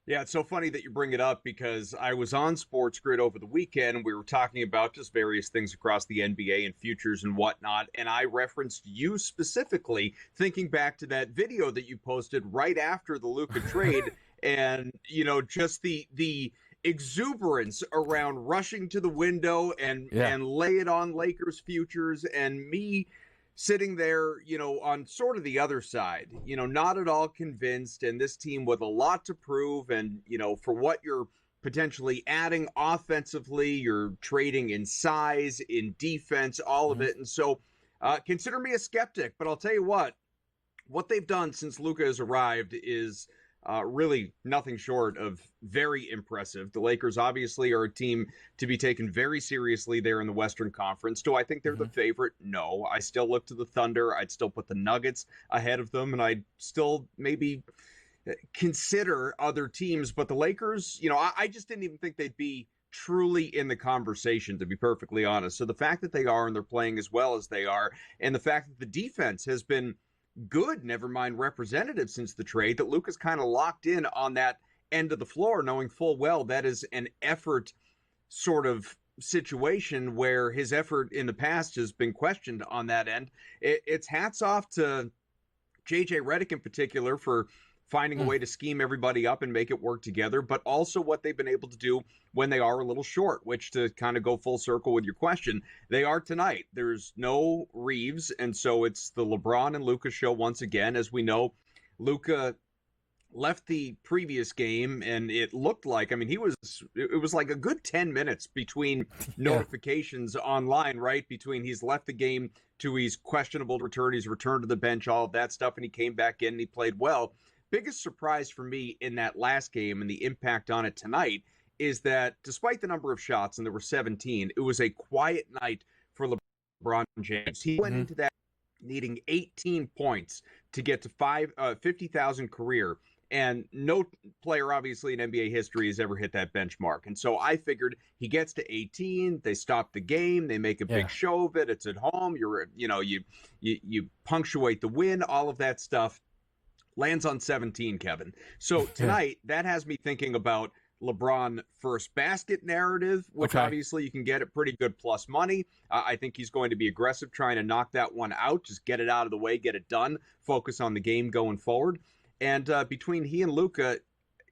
Yeah, it's so funny that you bring it up because I was on SportsGrid over the weekend and we were talking about just various things across the NBA and futures and whatnot, and I referenced you specifically, thinking back to that video that you posted right after the Luka trade and, just the exuberance around rushing to the window and lay it on Lakers futures, and me sitting there, on sort of the other side, not at all convinced, and this team with a lot to prove, and, for what you're potentially adding offensively, you're trading in size, in defense, all of it. And so consider me a skeptic, but I'll tell you what they've done since Luka has arrived is really nothing short of very impressive. The Lakers obviously are a team to be taken very seriously there in the Western Conference. Do I think they're the favorite? No. I still look to the Thunder. I'd still put the Nuggets ahead of them, and I'd still maybe consider other teams. But the Lakers, I just didn't even think they'd be truly in the conversation, to be perfectly honest. So the fact that they are and they're playing as well as they are, and the fact that the defense has been good, never mind representative since the trade, that Luka's kind of locked in on that end of the floor, knowing full well that is an effort sort of situation where his effort in the past has been questioned on that end. It's hats off to JJ Redick in particular for finding a way to scheme everybody up and make it work together, but also what they've been able to do when they are a little short, which, to kind of go full circle with your question, they are tonight. There's no Reeves, and so it's the LeBron and Luka show once again. As we know, Luka left the previous game, and it looked like, it was like a good 10 minutes between notifications online, right? Between he's left the game to he's questionable to return, he's returned to the bench, all of that stuff, and he came back in and he played well. Biggest surprise for me in that last game and the impact on it tonight is that despite the number of shots, and there were 17, it was a quiet night for LeBron James. He went into that needing 18 points to get to 50,000 career, and no player obviously in NBA history has ever hit that benchmark. And so I figured he gets to 18, they stop the game, they make a big show of it, it's at home, you punctuate the win, all of that stuff. Lands on 17, Kevin. So tonight, that has me thinking about LeBron first basket narrative, which obviously you can get at pretty good plus money. I think he's going to be aggressive trying to knock that one out, just get it out of the way, get it done, focus on the game going forward. And between he and Luka,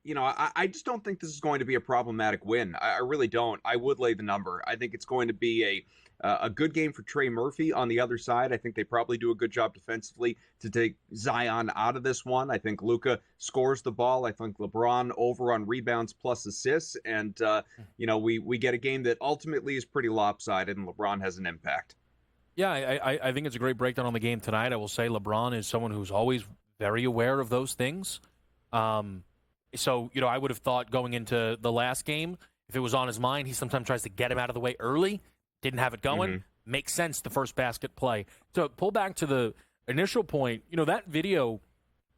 I just don't think this is going to be a problematic win. I really don't. I would lay the number. I think it's going to be a good game for Trey Murphy on the other side. I think they probably do a good job defensively to take Zion out of this one. I think Luka scores the ball. I think LeBron over on rebounds plus assists. And, we get a game that ultimately is pretty lopsided, and LeBron has an impact. Yeah, I think it's a great breakdown on the game tonight. I will say LeBron is someone who's always very aware of those things. So, I would have thought going into the last game, if it was on his mind, he sometimes tries to get him out of the way early. Didn't have it going. Makes sense, the first basket play. So pull back to the initial point, that video,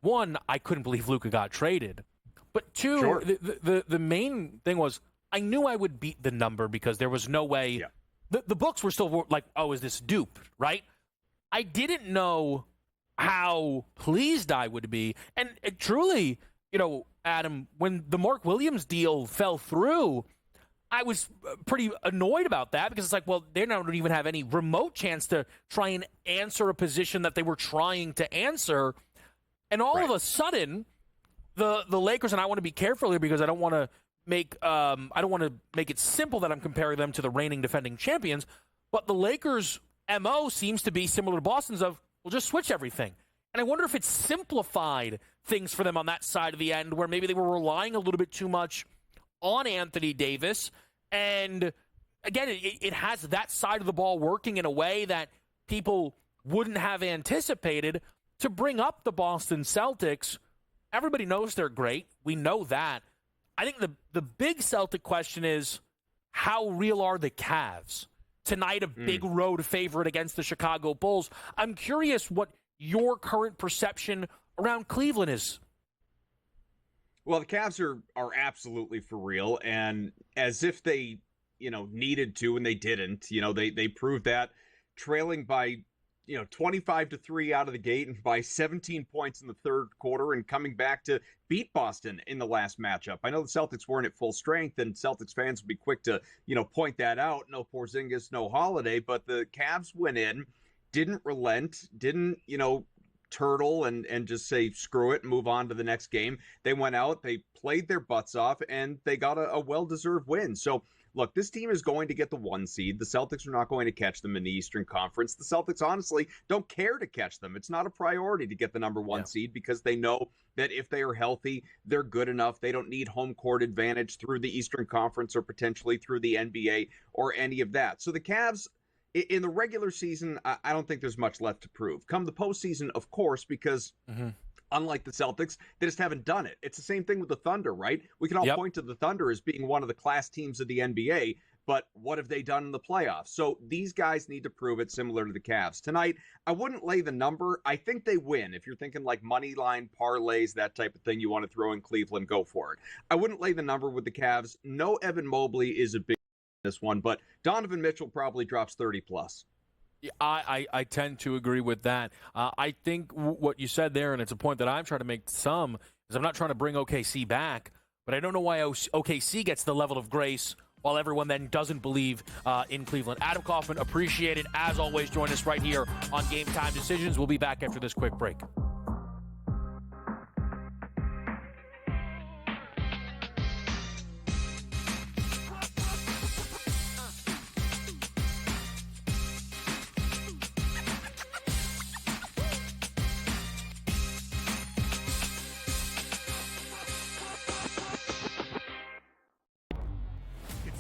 one, I couldn't believe Luka got traded. But two, the main thing was I knew I would beat the number because there was no way. Yeah. The books were still like, oh, is this dupe, right? I didn't know how pleased I would be. And truly, Adam, when the Mark Williams deal fell through, I was pretty annoyed about that because it's like, well, they don't even have any remote chance to try and answer a position that they were trying to answer. And all of a sudden, the Lakers, and I want to be careful here because I don't want to make it simple that I'm comparing them to the reigning defending champions, but the Lakers' MO seems to be similar to Boston's of, we'll just switch everything. And I wonder if it's simplified things for them on that side of the end where maybe they were relying a little bit too much on Anthony Davis. And again, it has that side of the ball working in a way that people wouldn't have anticipated. to bring up the Boston Celtics. Everybody knows they're great. We know that. I think the big Celtic question is, how real are the Cavs? Tonight, a big road favorite against the Chicago Bulls. I'm curious what your current perception around Cleveland is. Well, the Cavs are absolutely for real, and as if they, needed to, and they didn't. They proved that, trailing by 25-3 out of the gate and by 17 points in the third quarter, and coming back to beat Boston in the last matchup. I know the Celtics weren't at full strength, and Celtics fans would be quick to, point that out. No Porzingis, no Holiday, but the Cavs went in, didn't relent, didn't, turtle and just say screw it and move on to the next game. They went out, they played their butts off, and they got a well-deserved win. So look, this team is going to get the 1 seed. The Celtics are not going to catch them in the Eastern Conference. The Celtics honestly don't care to catch them. It's not a priority to get the number 1 seed, because they know that if they are healthy, they're good enough. They don't need home court advantage through the Eastern Conference or potentially through the NBA or any of that. So the Cavs, in the regular season, I don't think there's much left to prove. Come the postseason, of course, because unlike the Celtics, they just haven't done it. It's the same thing with the Thunder, right? We can all point to the Thunder as being one of the class teams of the NBA, but what have they done in the playoffs? So these guys need to prove it, similar to the Cavs. Tonight, I wouldn't lay the number. I think they win. If you're thinking like money line parlays, that type of thing you want to throw in Cleveland, go for it. I wouldn't lay the number with the Cavs. No Evan Mobley is a big this one, but Donovan Mitchell probably drops 30 plus. Yeah, I tend to agree with that. I think what you said there, and it's a point that I'm trying to make to some, is I'm not trying to bring OKC back, but I don't know why OKC gets the level of grace while everyone then doesn't believe in Cleveland. Adam Kaufman, appreciate it. As always, join us right here on Game Time Decisions. We'll be back after this quick break.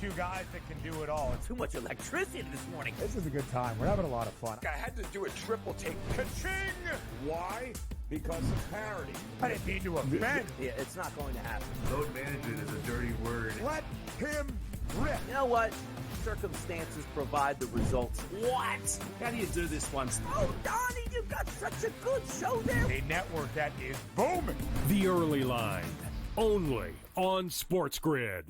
Two guys that can do it all. Too much electricity this morning. This is a good time. We're having a lot of fun. I had to do a triple take. Ka-ching! Why? Because of parity. I didn't mean to offend. Yeah, it's not going to happen. Load management is a dirty word. Let him rip. You know what? Circumstances provide the results. What? How do you do this one? Oh, Donnie, you've got such a good show there. A network that is booming. The Early Line, only on SportsGrid.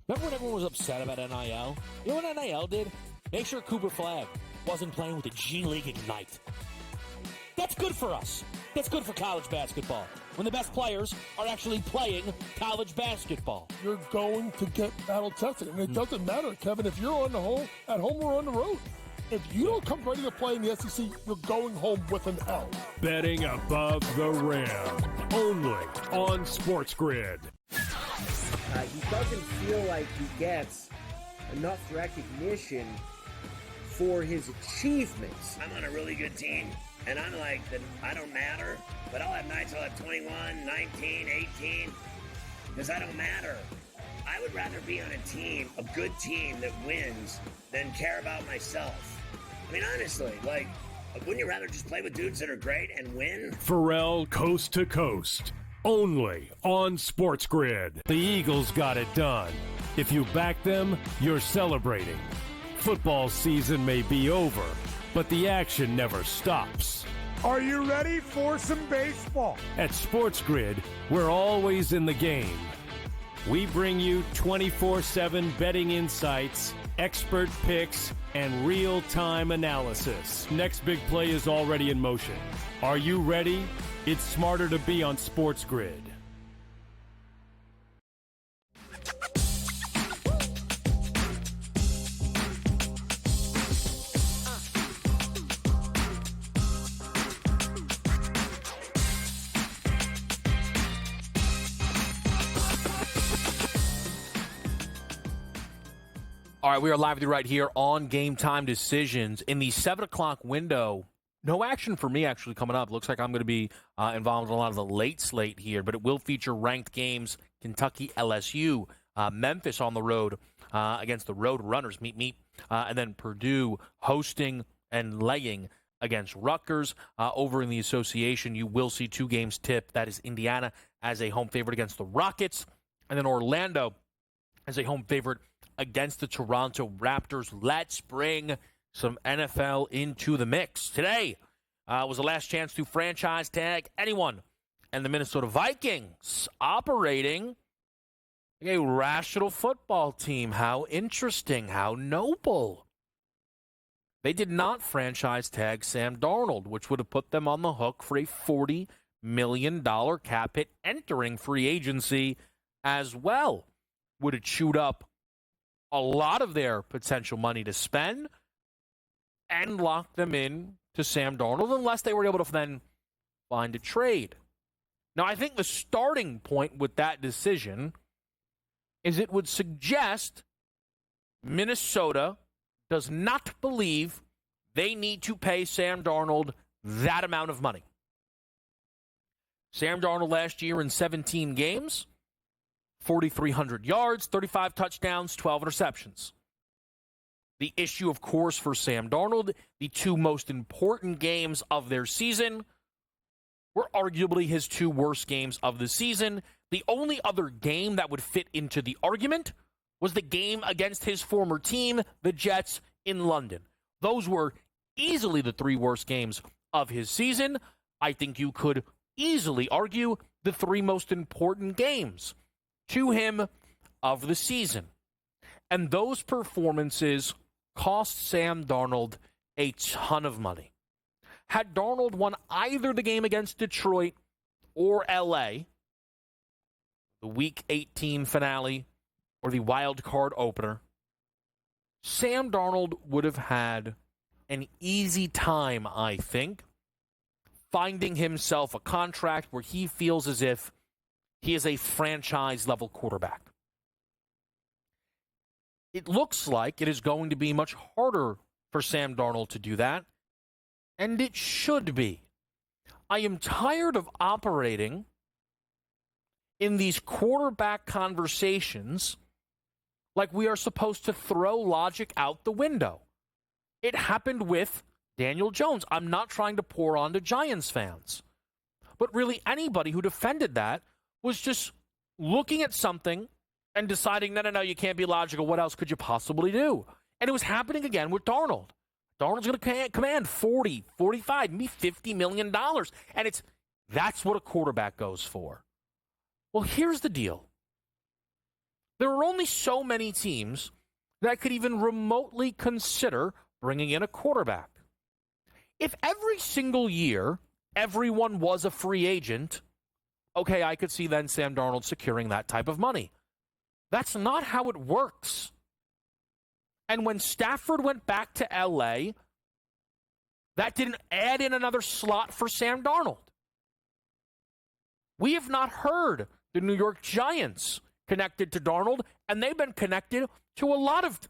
Remember when everyone was upset about NIL? You know what NIL did? Make sure Cooper Flag wasn't playing with the G League Ignite. That's good for us. That's good for college basketball. When the best players are actually playing college basketball. You're going to get battle tested. And it doesn't matter, Kevin, if you're at home or on the road. If you don't come ready to play in the SEC, you're going home with an L. Betting above the rim, only on SportsGrid. He doesn't feel like he gets enough recognition for his achievements. I'm on a really good team, and I'm like, I don't matter, but I'll have nights I'll have 21, 19, 18, because I don't matter. I would rather be on a team, a good team that wins, than care about myself. I mean, honestly, wouldn't you rather just play with dudes that are great and win? Pharrell Coast to Coast, only on SportsGrid. The Eagles got it done. If you back them, you're celebrating. Football season may be over, but the action never stops. Are you ready for some baseball? At SportsGrid, we're always in the game. We bring you 24/7 betting insights, expert picks, and real-time analysis. Next big play is already in motion. Are you ready? It's smarter to be on SportsGrid. All right, we are live with you right here on Game Time Decisions. In the 7 o'clock window, no action for me actually coming up. Looks like I'm going to be involved in a lot of the late slate here, but it will feature ranked games, Kentucky, LSU, Memphis on the road against the Road Runners, meet, and then Purdue hosting and laying against Rutgers. Over in the association, you will see 2 games tipped. That is Indiana as a home favorite against the Rockets, and then Orlando as a home favorite against the Toronto Raptors. Let's bring some NFL into the mix. Today was the last chance to franchise tag anyone, and the Minnesota Vikings operating a rational football team. How interesting, how noble. They did not franchise tag Sam Darnold, which would have put them on the hook for a $40 million cap hit entering free agency as well. Would have chewed up a lot of their potential money to spend and locked them in to Sam Darnold unless they were able to then find a trade. Now, I think the starting point with that decision is it would suggest Minnesota does not believe they need to pay Sam Darnold that amount of money. Sam Darnold last year in 17 games, 4,300 yards, 35 touchdowns, 12 interceptions. The issue, of course, for Sam Darnold, the 2 most important games of their season were arguably his 2 worst games of the season. The only other game that would fit into the argument was the game against his former team, the Jets, in London. Those were easily the 3 worst games of his season. I think you could easily argue the 3 most important games to him of the season. And those performances cost Sam Darnold a ton of money. Had Darnold won either the game against Detroit or LA, the Week 18 finale, or the wild card opener, Sam Darnold would have had an easy time, I think, finding himself a contract where he feels as if he is a franchise-level quarterback. It looks like it is going to be much harder for Sam Darnold to do that, and it should be. I am tired of operating in these quarterback conversations like we are supposed to throw logic out the window. It happened with Daniel Jones. I'm not trying to pour on to Giants fans, but really anybody who defended that was just looking at something and deciding, no, you can't be logical. What else could you possibly do? And it was happening again with Darnold. Darnold's going to command 40, 45, maybe $50 million. And that's what a quarterback goes for. Well, here's the deal. There are only so many teams that could even remotely consider bringing in a quarterback. If every single year everyone was a free agent, okay, I could see then Sam Darnold securing that type of money. That's not how it works. And when Stafford went back to LA, that didn't add in another slot for Sam Darnold. We have not heard the New York Giants connected to Darnold, and they've been connected to a lot of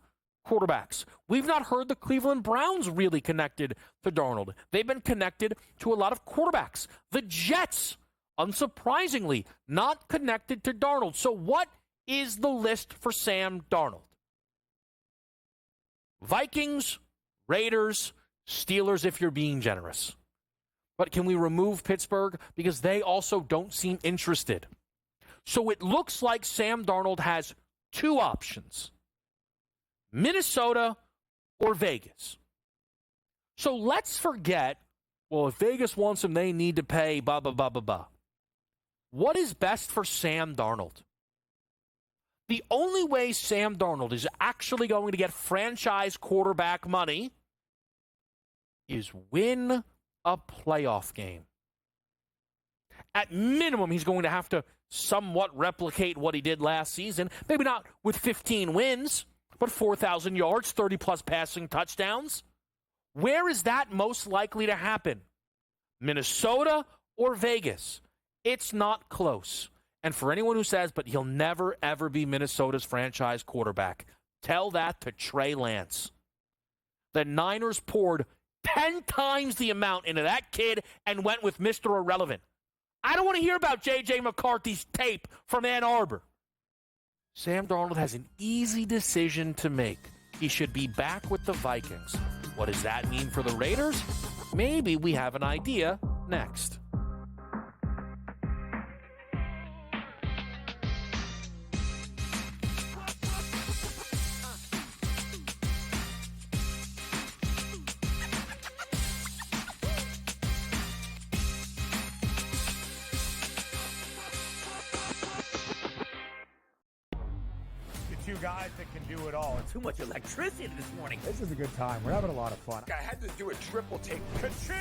quarterbacks. We've not heard the Cleveland Browns really connected to Darnold. They've been connected to a lot of quarterbacks. The Jets, unsurprisingly, not connected to Darnold. So what is the list for Sam Darnold? Vikings, Raiders, Steelers if you're being generous. But can we remove Pittsburgh? Because they also don't seem interested. So it looks like Sam Darnold has 2 options. Minnesota or Vegas. So let's forget, well, if Vegas wants him, they need to pay blah, blah, blah, blah, blah. What is best for Sam Darnold? The only way Sam Darnold is actually going to get franchise quarterback money is win a playoff game. At minimum, he's going to have to somewhat replicate what he did last season. Maybe not with 15 wins, but 4,000 yards, 30-plus passing touchdowns. Where is that most likely to happen? Minnesota or Vegas? It's not close. And for anyone who says, but he'll never, ever be Minnesota's franchise quarterback, tell that to Trey Lance. The Niners poured 10 times the amount into that kid and went with Mr. Irrelevant. I don't want to hear about J.J. McCarthy's tape from Ann Arbor. Sam Darnold has an easy decision to make. He should be back with the Vikings. What does that mean for the Raiders? maybe we have an idea next. Two guys that can do it all. Too much electricity this morning. This is a good time. We're having a lot of fun. I had to do a triple take. Ka-ching!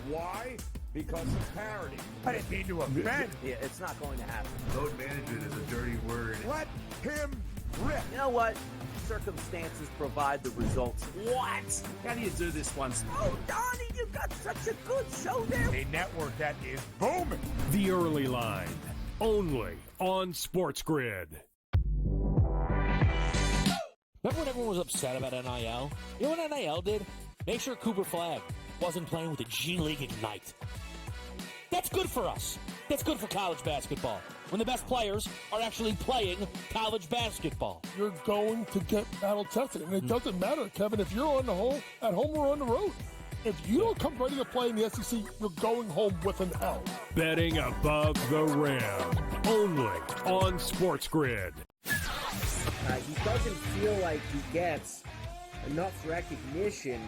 Why? Because of parity. I didn't mean to offend. Yeah, it's not going to happen. Load management is a dirty word. Let him rip. You know what? Circumstances provide the results. What? How do you do this once? Oh, Donnie, you got such a good show there. A network that is booming. The Early Line, only on SportsGrid. Remember when everyone was upset about NIL? You know what NIL did? Make sure Cooper Flagg wasn't playing with the G League Ignite. That's good for us. That's good for college basketball. When the best players are actually playing college basketball. You're going to get battle tested. And it doesn't matter, Kevin, if you're at home or on the road. If you don't come ready to play in the SEC, you're going home with an L. Betting above the rim, only on SportsGrid. He doesn't feel like he gets enough recognition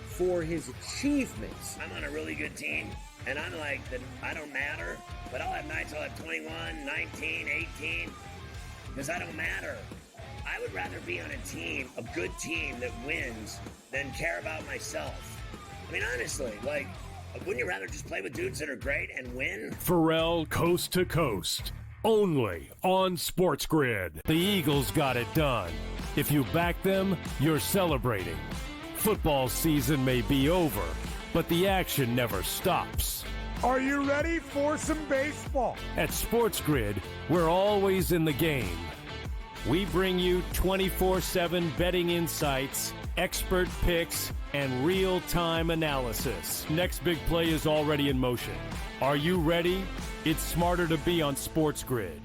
for his achievements. I'm on a really good team, and I'm like that. I don't matter, but I'll have nights I'll have 21, 19, 18, because I don't matter. I would rather be on a team, a good team that wins, than care about myself. I mean, honestly, like, wouldn't you rather just play with dudes that are great and win? Pharrell Coast to Coast, only on SportsGrid. The Eagles got it done. If you back them, you're celebrating. Football season may be over, but the action never stops. Are you ready for some baseball? At SportsGrid, we're always in the game. We bring you 24/7 betting insights, expert picks, and real-time analysis. Next big play is already in motion. Are you ready? It's smarter to be on SportsGrid.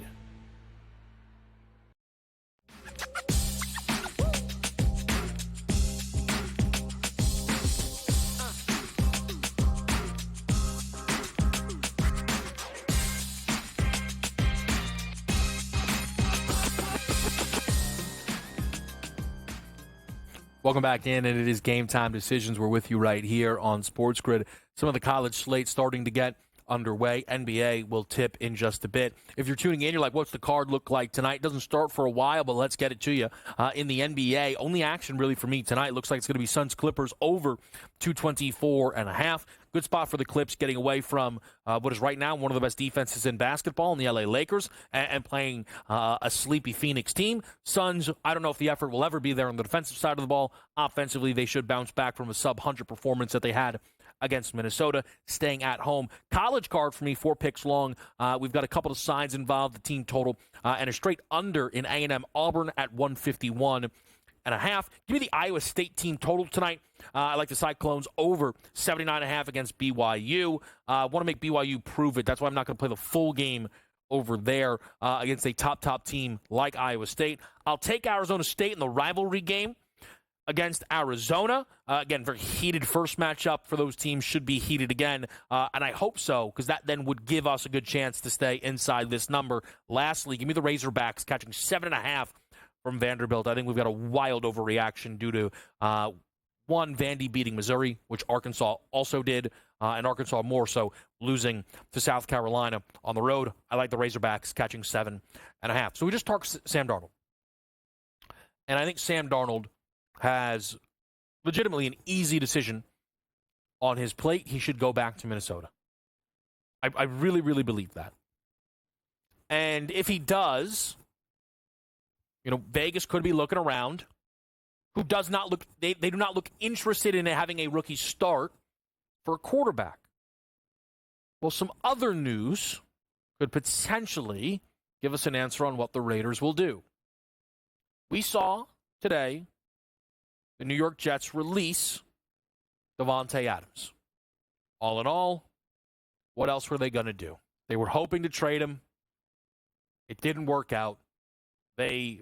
Welcome back in, and it is Game Time Decisions. We're with you right here on SportsGrid. Some of the college slates starting to get underway. NBA will tip in just a bit. If you're tuning in, you're like, what's the card look like tonight? It doesn't start for a while, but let's get it to you. In the NBA, only action really for me tonight looks like it's going to be Suns-Clippers over 224.5. Good spot for the Clips, getting away from what is right now one of the best defenses in basketball in the LA Lakers and playing a sleepy Phoenix team. Suns, I don't know if the effort will ever be there on the defensive side of the ball. Offensively, they should bounce back from a sub-100 performance that they had against Minnesota, staying at home. College card for me, 4 picks long. We've got a couple of sides involved, the team total, and a straight under in A&M Auburn at 151.5. Give me the Iowa State team total tonight. I like the Cyclones over 79.5 against BYU. I want to make BYU prove it. That's why I'm not going to play the full game over there against a top team like Iowa State. I'll take Arizona State in the rivalry game against Arizona. Again, very heated first matchup for those teams. Should be heated again. And I hope so, because that then would give us a good chance to stay inside this number. Lastly, give me the Razorbacks catching 7.5 from Vanderbilt. I think we've got a wild overreaction due to, one, Vandy beating Missouri, which Arkansas also did, and Arkansas more so losing to South Carolina on the road. I like the Razorbacks catching 7.5. So we just talked Sam Darnold. And I think Sam Darnold has legitimately an easy decision on his plate. He should go back to Minnesota. I really, really believe that. And if he does, Vegas could be looking around. Who does not look, they do not look interested in having a rookie start for a quarterback. Well, some other news could potentially give us an answer on what the Raiders will do. We saw today the New York Jets release Davante Adams. All in all, what else were they going to do? They were hoping to trade him. It didn't work out. They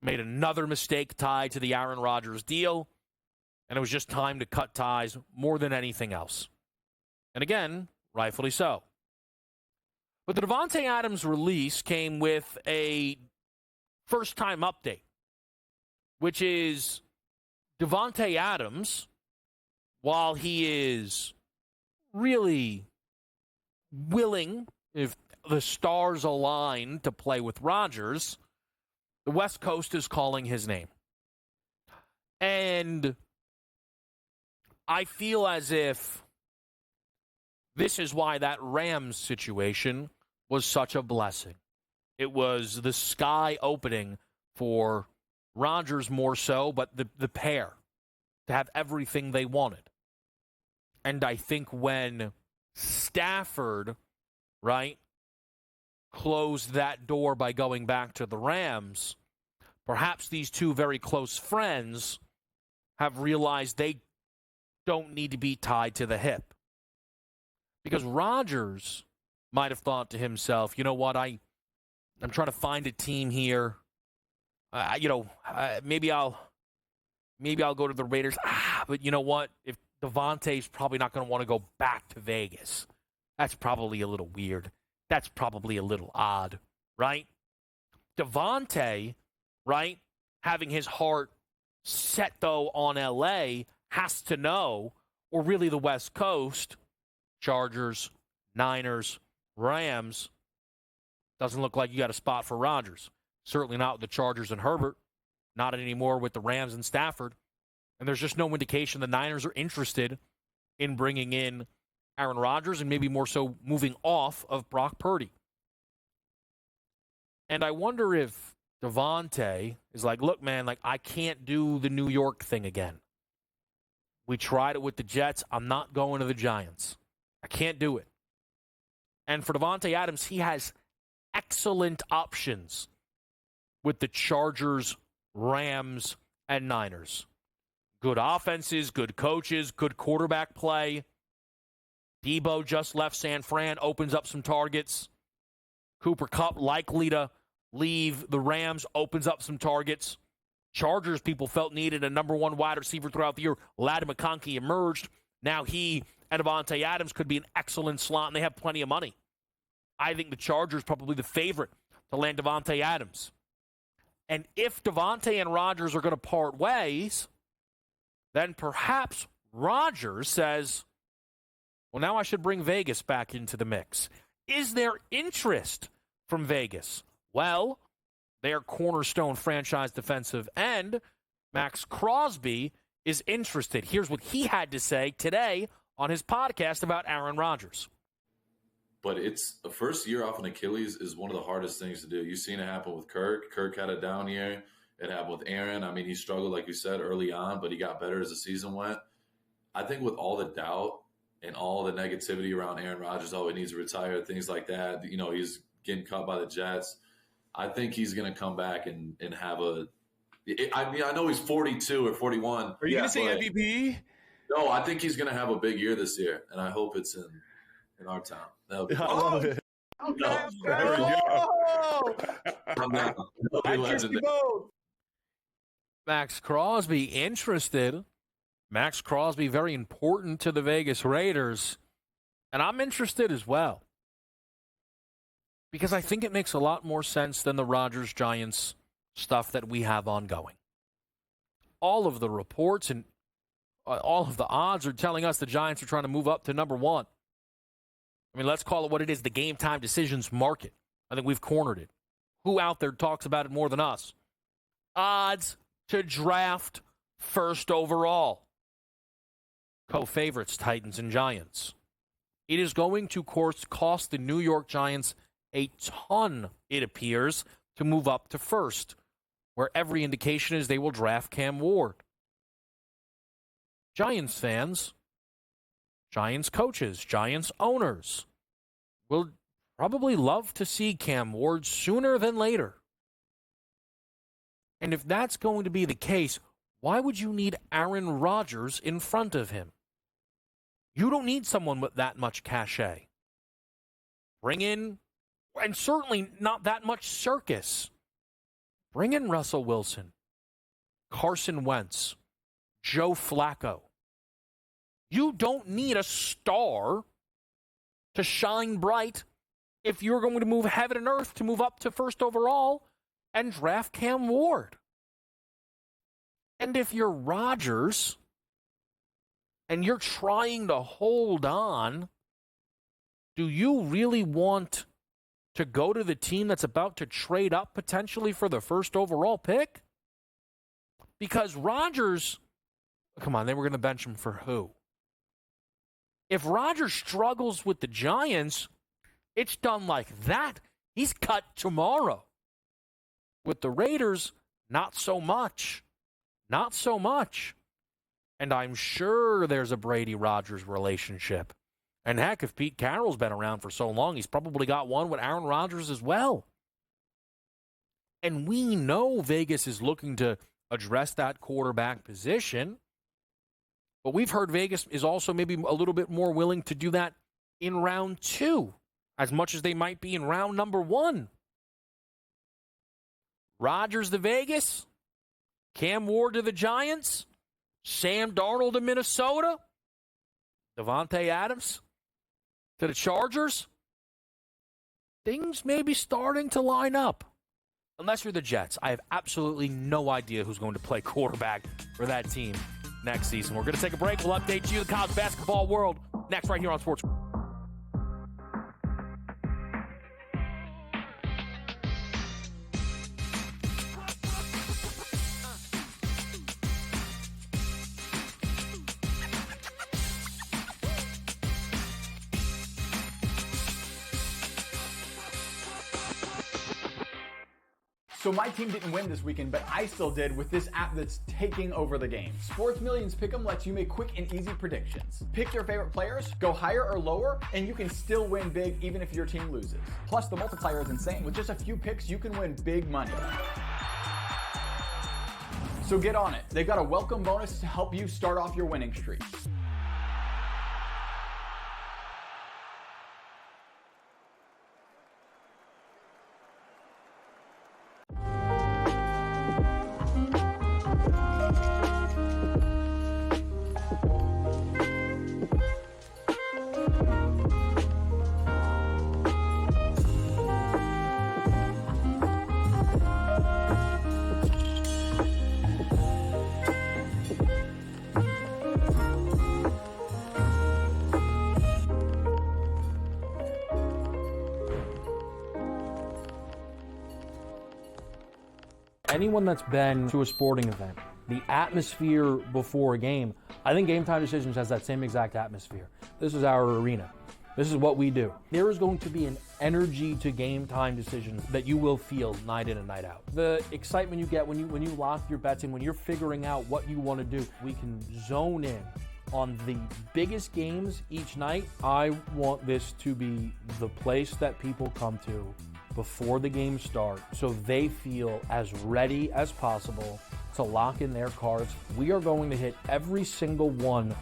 made another mistake tied to the Aaron Rodgers deal. And it was just time to cut ties more than anything else. And again, rightfully so. But the Davante Adams release came with a first-time update, which is Davante Adams, while he is really willing, if the stars align, to play with Rodgers, the West Coast is calling his name. And I feel as if this is why that Rams situation was such a blessing. It was the sky opening for Rodgers more so, but the pair to have everything they wanted. And I think when Stafford, right, closed that door by going back to the Rams, perhaps these two very close friends have realized they don't need to be tied to the hip. Because Rodgers might have thought to himself, you know what, I'm trying to find a team here. Maybe I'll go to the Raiders. But you know what? If Davante's probably not going to want to go back to Vegas, that's probably a little weird. That's probably a little odd, right? Davante, right, having his heart set, though, on L.A., has to know, or really the West Coast, Chargers, Niners, Rams, doesn't look like you got a spot for Rodgers. Certainly not with the Chargers and Herbert. Not anymore with the Rams and Stafford. And there's just no indication the Niners are interested in bringing in Aaron Rodgers and maybe more so moving off of Brock Purdy. And I wonder if Davante is like, look, man, like I can't do the New York thing again. We tried it with the Jets. I'm not going to the Giants. I can't do it. And for Davante Adams, he has excellent options with the Chargers, Rams, and Niners. Good offenses, good coaches, good quarterback play. Debo just left San Fran, opens up some targets. Cooper Kupp likely to leave the Rams, opens up some targets. Chargers, people felt needed a number one wide receiver throughout the year. Ladd McConkey emerged. Now he and Davante Adams could be an excellent slot, and they have plenty of money. I think the Chargers probably the favorite to land Davante Adams. And if Davante and Rodgers are going to part ways, then perhaps Rodgers says, well, now I should bring Vegas back into the mix. Is there interest from Vegas? Well, their cornerstone franchise defensive end, Max Crosby, is interested. Here's what he had to say today on his podcast about Aaron Rodgers. But it's the first year off an Achilles is one of the hardest things to do. You've seen it happen with Kirk. Kirk had a down year. It happened with Aaron. I mean, he struggled, like you said, early on, but he got better as the season went. I think with all the doubt and all the negativity around Aaron Rodgers, he needs to retire, things like that. You know, he's getting cut by the Jets. I think he's going to come back and have a – I mean, I know he's 42 or 41. Are you going to say MVP? No, I think he's going to have a big year this year, and I hope it's in our town. I love it. No. Max Crosby interested. Max Crosby very important to the Vegas Raiders. And I'm interested as well. Because I think it makes a lot more sense than the Rodgers-Giants stuff that we have ongoing. All of the reports and all of the odds are telling us the Giants are trying to move up to number one. I mean, let's call it what it is, the game time decisions market. I think we've cornered it. Who out there talks about it more than us? Odds to draft first overall. Co-favorites, Titans and Giants. It is going to cost the New York Giants a ton, it appears, to move up to first, where every indication is they will draft Cam Ward. Giants fans, Giants coaches, Giants owners will probably love to see Cam Ward sooner than later. And if that's going to be the case, why would you need Aaron Rodgers in front of him? You don't need someone with that much cachet. Bring in, and certainly not that much circus. Bring in Russell Wilson, Carson Wentz, Joe Flacco. You don't need a star to shine bright if you're going to move heaven and earth to move up to first overall and draft Cam Ward. And if you're Rodgers and you're trying to hold on, do you really want to go to the team that's about to trade up potentially for the first overall pick? Because Rodgers, come on, they were going to bench him for who? If Rodgers struggles with the Giants, it's done like that. He's cut tomorrow. With the Raiders, not so much. Not so much. And I'm sure there's a Brady-Rodgers relationship. And heck, if Pete Carroll's been around for so long, he's probably got one with Aaron Rodgers as well. And we know Vegas is looking to address that quarterback position. But we've heard Vegas is also maybe a little bit more willing to do that in round 2, as much as they might be in round number 1. Rodgers to Vegas, Cam Ward to the Giants, Sam Darnold to Minnesota, Devontae Adams to the Chargers. Things may be starting to line up. Unless you're the Jets. I have absolutely no idea who's going to play quarterback for that team next season. We're going to take a break. We'll update you, the college basketball world, next right here on Sports. So my team didn't win this weekend, but I still did with this app that's taking over the game. Sports Millions Pick'em lets you make quick and easy predictions. Pick your favorite players, go higher or lower, and you can still win big even if your team loses. Plus, the multiplier is insane. With just a few picks, you can win big money. So get on it. They've got a welcome bonus to help you start off your winning streak. Anyone that's been to a sporting event, the atmosphere before a game, I think GameTime Decisions has that same exact atmosphere. This is our arena. This is what we do. There is going to be an energy to GameTime Decisions that you will feel night in and night out. The excitement you get when you lock your bets in, when you're figuring out what you want to do, we can zone in on the biggest games each night. I want this to be the place that people come to before the games start so they feel as ready as possible to lock in their cards. We are going to hit every single one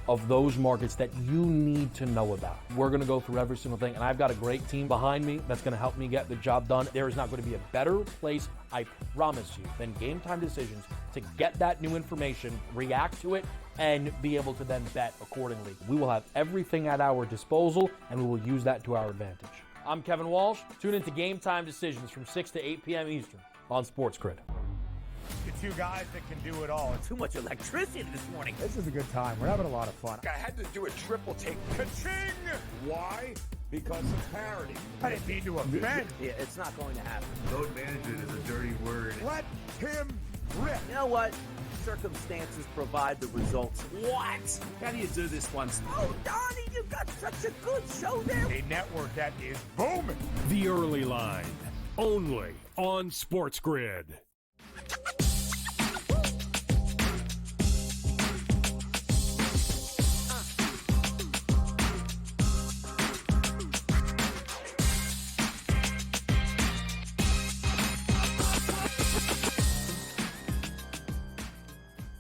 of those markets that you need to know about. We're going to go through every single thing, and I've got a great team behind me that's going to help me get the job done. There is not going to be a better place, I promise you, than GameTime Decisions to get that new information, react to it, and be able to then bet accordingly. We will have everything at our disposal, and we will use that to our advantage. I'm Kevin Walsh. Tune into GameTime Decisions from 6 to 8 p.m. Eastern on SportsGrid. The two guys that can do it all. Too much electricity this morning. This is a good time. We're having a lot of fun. I had to do a triple take. Ka-ching! Why? Because of parity. I didn't mean to offend. Yeah, it's not going to happen. Load management is a dirty word. Let him rip. You know what? Circumstances provide the results. What? How do you do this one? Oh, Donnie, you got such a good show there. A network that is booming. The Early Line, only on SportsGrid.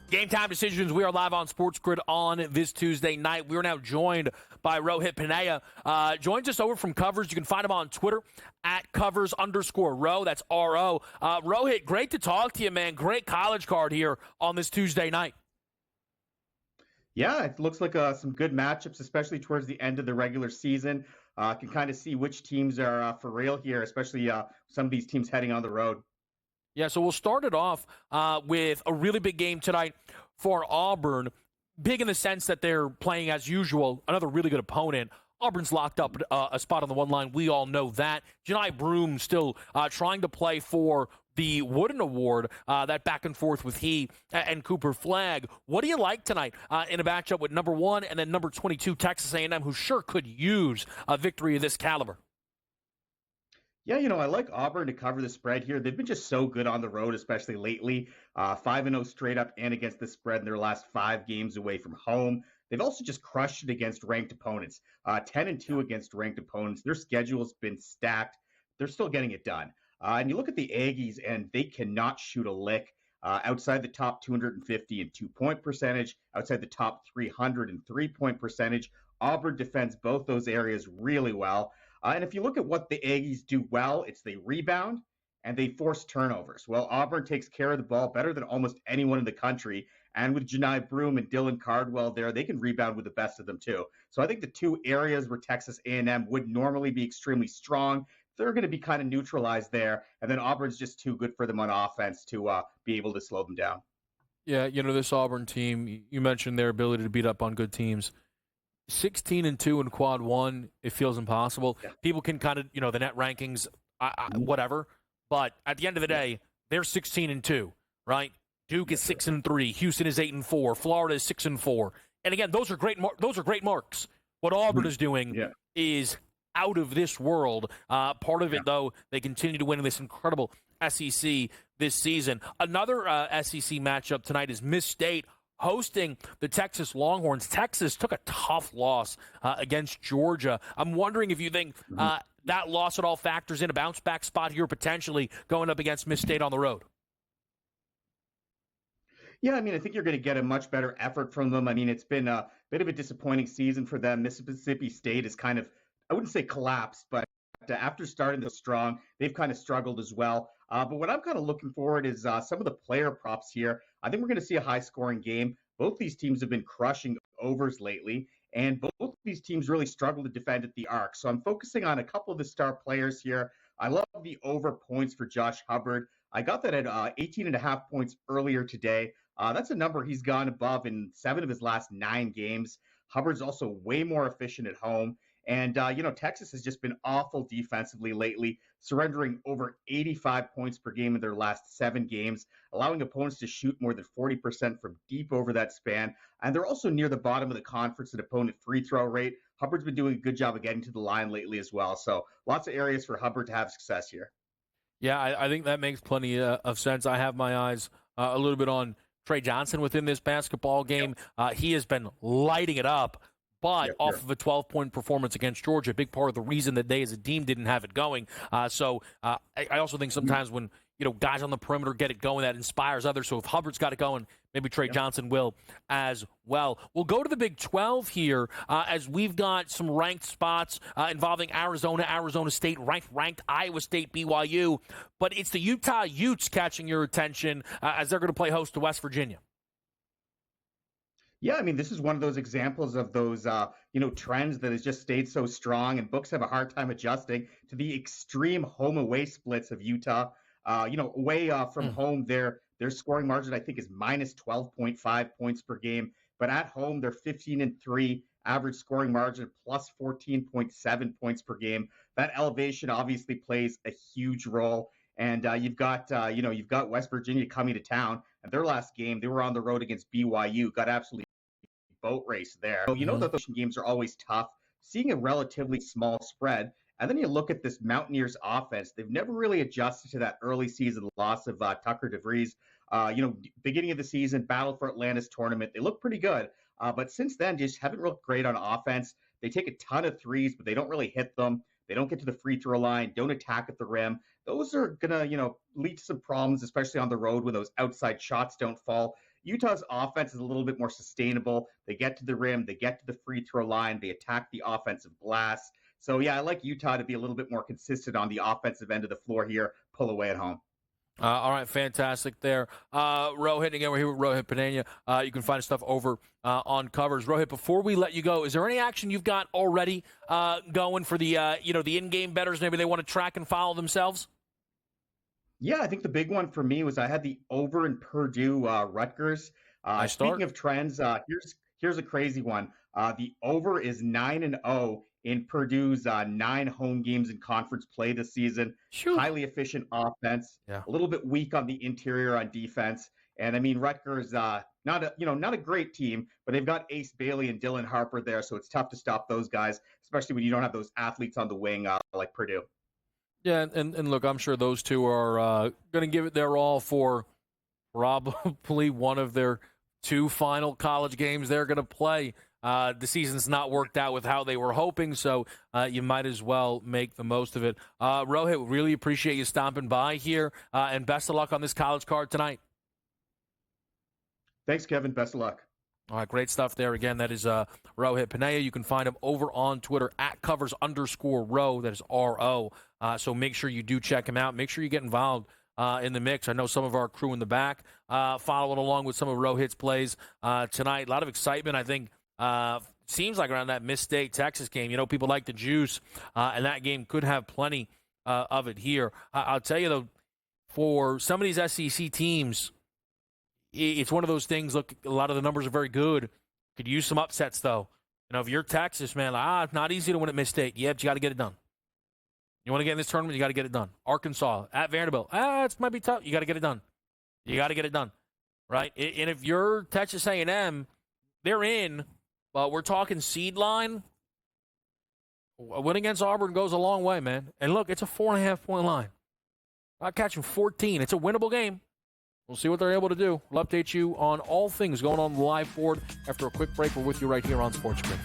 Game Time Decisions. We are live on SportsGrid on this Tuesday night. We are now joined by Rohit Panaya. Joins us over from Covers. You can find him on Twitter at Covers_Ro. That's R-O. Rohit, great to talk to you, man. Great college card here on this Tuesday night. Yeah, it looks like some good matchups, especially towards the end of the regular season. Can kind of see which teams are for real here, especially some of these teams heading on the road. Yeah, so we'll start it off with a really big game tonight for Auburn. Big in the sense that they're playing, as usual, another really good opponent. Auburn's locked up a spot on the one line. We all know that. Janai Broome still trying to play for the Wooden Award, that back and forth with he and Cooper Flagg. What do you like tonight in a matchup with number 1 and then number 22 Texas A&M, who sure could use a victory of this caliber? Yeah, I like Auburn to cover the spread here. They've been just so good on the road, especially lately. 5-0 straight up and against the spread in their last 5 games away from home. They've also just crushed it against ranked opponents. 10-2 against ranked opponents. Their schedule's been stacked. They're still getting it done. And you look at the Aggies, and they cannot shoot a lick. Outside the top 250 in 2-point percentage, outside the top 300 in 3-point percentage. Auburn defends both those areas really well. And if you look at what the Aggies do well, it's they rebound and they force turnovers. Well, Auburn takes care of the ball better than almost anyone in the country. And with Janai Broome and Dylan Cardwell there, they can rebound with the best of them too. So I think the two areas where Texas A&M would normally be extremely strong, they're going to be kind of neutralized there. And then Auburn's just too good for them on offense to be able to slow them down. Yeah, this Auburn team, you mentioned their ability to beat up on good teams. 16-2 in quad one, it feels impossible. Yeah. People can kind of, the net rankings, whatever. But at the end of the day, they're 16-2, right? Duke is 6-3. Houston is 8-4. Florida is 6-4. And again, those are great. Those are great marks. What Auburn is doing is out of this world. Part of it, though, they continue to win in this incredible SEC this season. Another SEC matchup tonight is Miss State hosting the Texas Longhorns. Texas took a tough loss against Georgia. I'm wondering if you think that loss at all factors in a bounce-back spot here, potentially going up against Miss State on the road. Yeah, I think you're going to get a much better effort from them. It's been a bit of a disappointing season for them. Mississippi State is kind of, I wouldn't say collapsed, but after starting this strong, they've kind of struggled as well. But what I'm kind of looking forward is some of the player props here. I think we're going to see a high-scoring game. Both these teams have been crushing overs lately, and both these teams really struggle to defend at the arc. So I'm focusing on a couple of the star players here. I love the over points for Josh Hubbard. I got that at 18.5 points earlier today. That's a number he's gone above in 7 of his last 9 games. Hubbard's also way more efficient at home. And, Texas has just been awful defensively lately, surrendering over 85 points per game in their last 7 games, allowing opponents to shoot more than 40% from deep over that span. And they're also near the bottom of the conference in opponent free throw rate. Hubbard's been doing a good job of getting to the line lately as well. So lots of areas for Hubbard to have success here. Yeah, I think that makes plenty of sense. I have my eyes a little bit on Trey Johnson within this basketball game. He has been lighting it up. But off of a 12-point performance against Georgia, a big part of the reason that they as a team didn't have it going. So I also think sometimes when guys on the perimeter get it going, that inspires others. So if Hubbard's got it going, maybe Trey Johnson will as well. We'll go to the Big 12 here as we've got some ranked spots involving Arizona, Arizona State, ranked Iowa State, BYU. But it's the Utah Utes catching your attention as they're going to play host to West Virginia. Yeah, this is one of those examples of those, trends that has just stayed so strong, and books have a hard time adjusting to the extreme home-away splits of Utah. Away from home, their scoring margin, I think, is minus 12.5 points per game. But at home, they're 15-3, average scoring margin plus 14.7 points per game. That elevation obviously plays a huge role. And you've got West Virginia coming to town. And their last game, they were on the road against BYU, got absolutely boat race there. So that those games are always tough. Seeing a relatively small spread, and then you look at this Mountaineers offense. They've never really adjusted to that early season loss of Tucker DeVries. Beginning of the season, battle for Atlantis tournament. They look pretty good, but since then just haven't looked great on offense. They take a ton of threes, but they don't really hit them. They don't get to the free throw line. Don't attack at the rim. Those are gonna lead to some problems, especially on the road when those outside shots don't fall. Utah's offense is a little bit more sustainable. They get to the rim, they get to the free throw line, they attack the offensive glass. So, yeah, I like Utah to be a little bit more consistent on the offensive end of the floor here, pull away at home. All right, fantastic there. Rohit, again, we're here with Rohit Panania. You can find his stuff over on Covers. Rohit, before we let you go, is there any action you've got already going for the the in-game bettors? Maybe they want to track and follow themselves? Yeah, I think the big one for me was I had the over in Purdue Rutgers. Nice start. Speaking of trends, here's a crazy one. The over is 9-0 in Purdue's 9 home games in conference play this season. Highly efficient offense, a little bit weak on the interior on defense. And I mean, Rutgers, not a great team, but they've got Ace Bailey and Dylan Harper there, so it's tough to stop those guys, especially when you don't have those athletes on the wing like Purdue. Yeah, and look, I'm sure those two are going to give it their all for probably one of their 2 final college games they're going to play. The season's not worked out with how they were hoping, so you might as well make the most of it. Rohit, really appreciate you stopping by here, and best of luck on this college card tonight. Thanks, Kevin. Best of luck. All right, great stuff there. Again, that is Rohit Panaya. You can find him over on Twitter at @covers_row. That is RO. So make sure you do check him out. Make sure you get involved in the mix. I know some of our crew in the back following along with some of Rohit's plays tonight. A lot of excitement, I think. Seems like around that Miss State Texas game. People like the juice, and that game could have plenty of it here. I'll tell you, though, for some of these SEC teams, it's one of those things. Look, a lot of the numbers are very good. Could use some upsets, though. If you're Texas, man, it's not easy to win at Miss State. Yeah, but you got to get it done. You want to get in this tournament, you got to get it done. Arkansas, at Vanderbilt. It might be tough. You got to get it done. You got to get it done, right? And if you're Texas A&M, they're in. But we're talking seed line. A win against Auburn goes a long way, man. And look, it's a 4.5-point line. Not catching 14. It's a winnable game. We'll see what they're able to do. We'll update you on all things going on the live board after a quick break. We're with you right here on SportsGrid.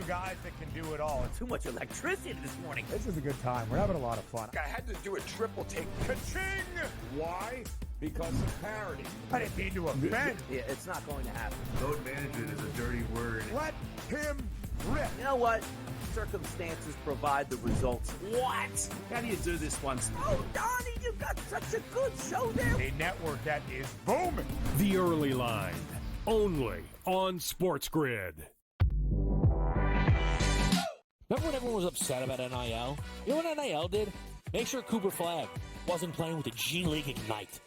Guys that can do it all. Too much electricity this morning. This is a good time. We're having a lot of fun. I had to do a triple take. Ka-ching! Why? Because of parity. I didn't mean to offend. Yeah, it's not going to happen. Load management is a dirty word. Let him rip. You know what? Circumstances provide the results. What? How do you do this once? Oh, Donnie, you got such a good show there. A network that is booming. The Early Line, only on SportsGrid. Remember when everyone was upset about NIL? You know what NIL did? Make sure Cooper Flagg wasn't playing with the G League Ignite.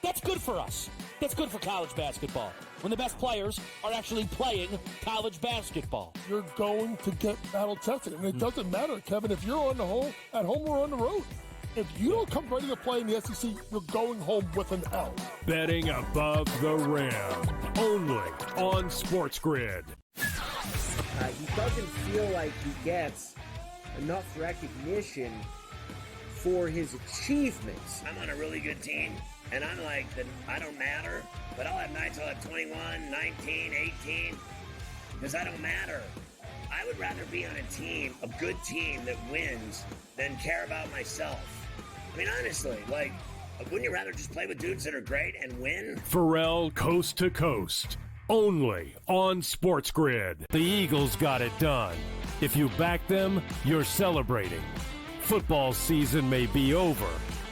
That's good for us. That's good for college basketball. When the best players are actually playing college basketball. You're going to get battle tested. And it doesn't matter, Kevin, if you're at home or on the road. If you don't come ready to play in the SEC, you're going home with an L. Betting above the rim, only on SportsGrid. He doesn't feel like he gets enough recognition for his achievements. I'm on a really good team, and I'm like, I don't matter, but I'll have nights I'll have 21, 19, 18, because I don't matter. I would rather be on a team, a good team that wins, than care about myself. I mean, honestly, wouldn't you rather just play with dudes that are great and win? Pharrell Coast to Coast, only on SportsGrid. The Eagles got it done. If you back them, you're celebrating. Football season may be over,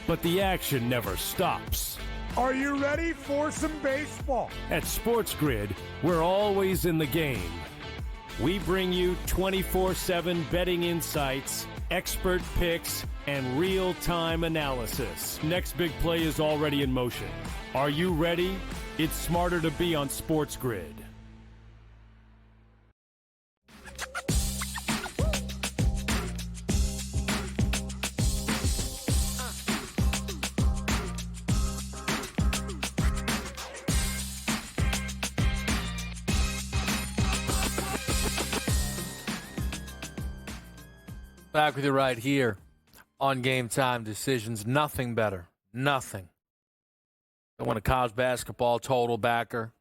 but the action never stops. Are you ready for some baseball? At SportsGrid, we're always in the game. We bring you 24/7 betting insights, expert picks, and real-time analysis. Next big play is already in motion. Are you ready? It's smarter to be on SportsGrid. Back with you right here on Game Time Decisions. Nothing better. Nothing. I want a college basketball total backer.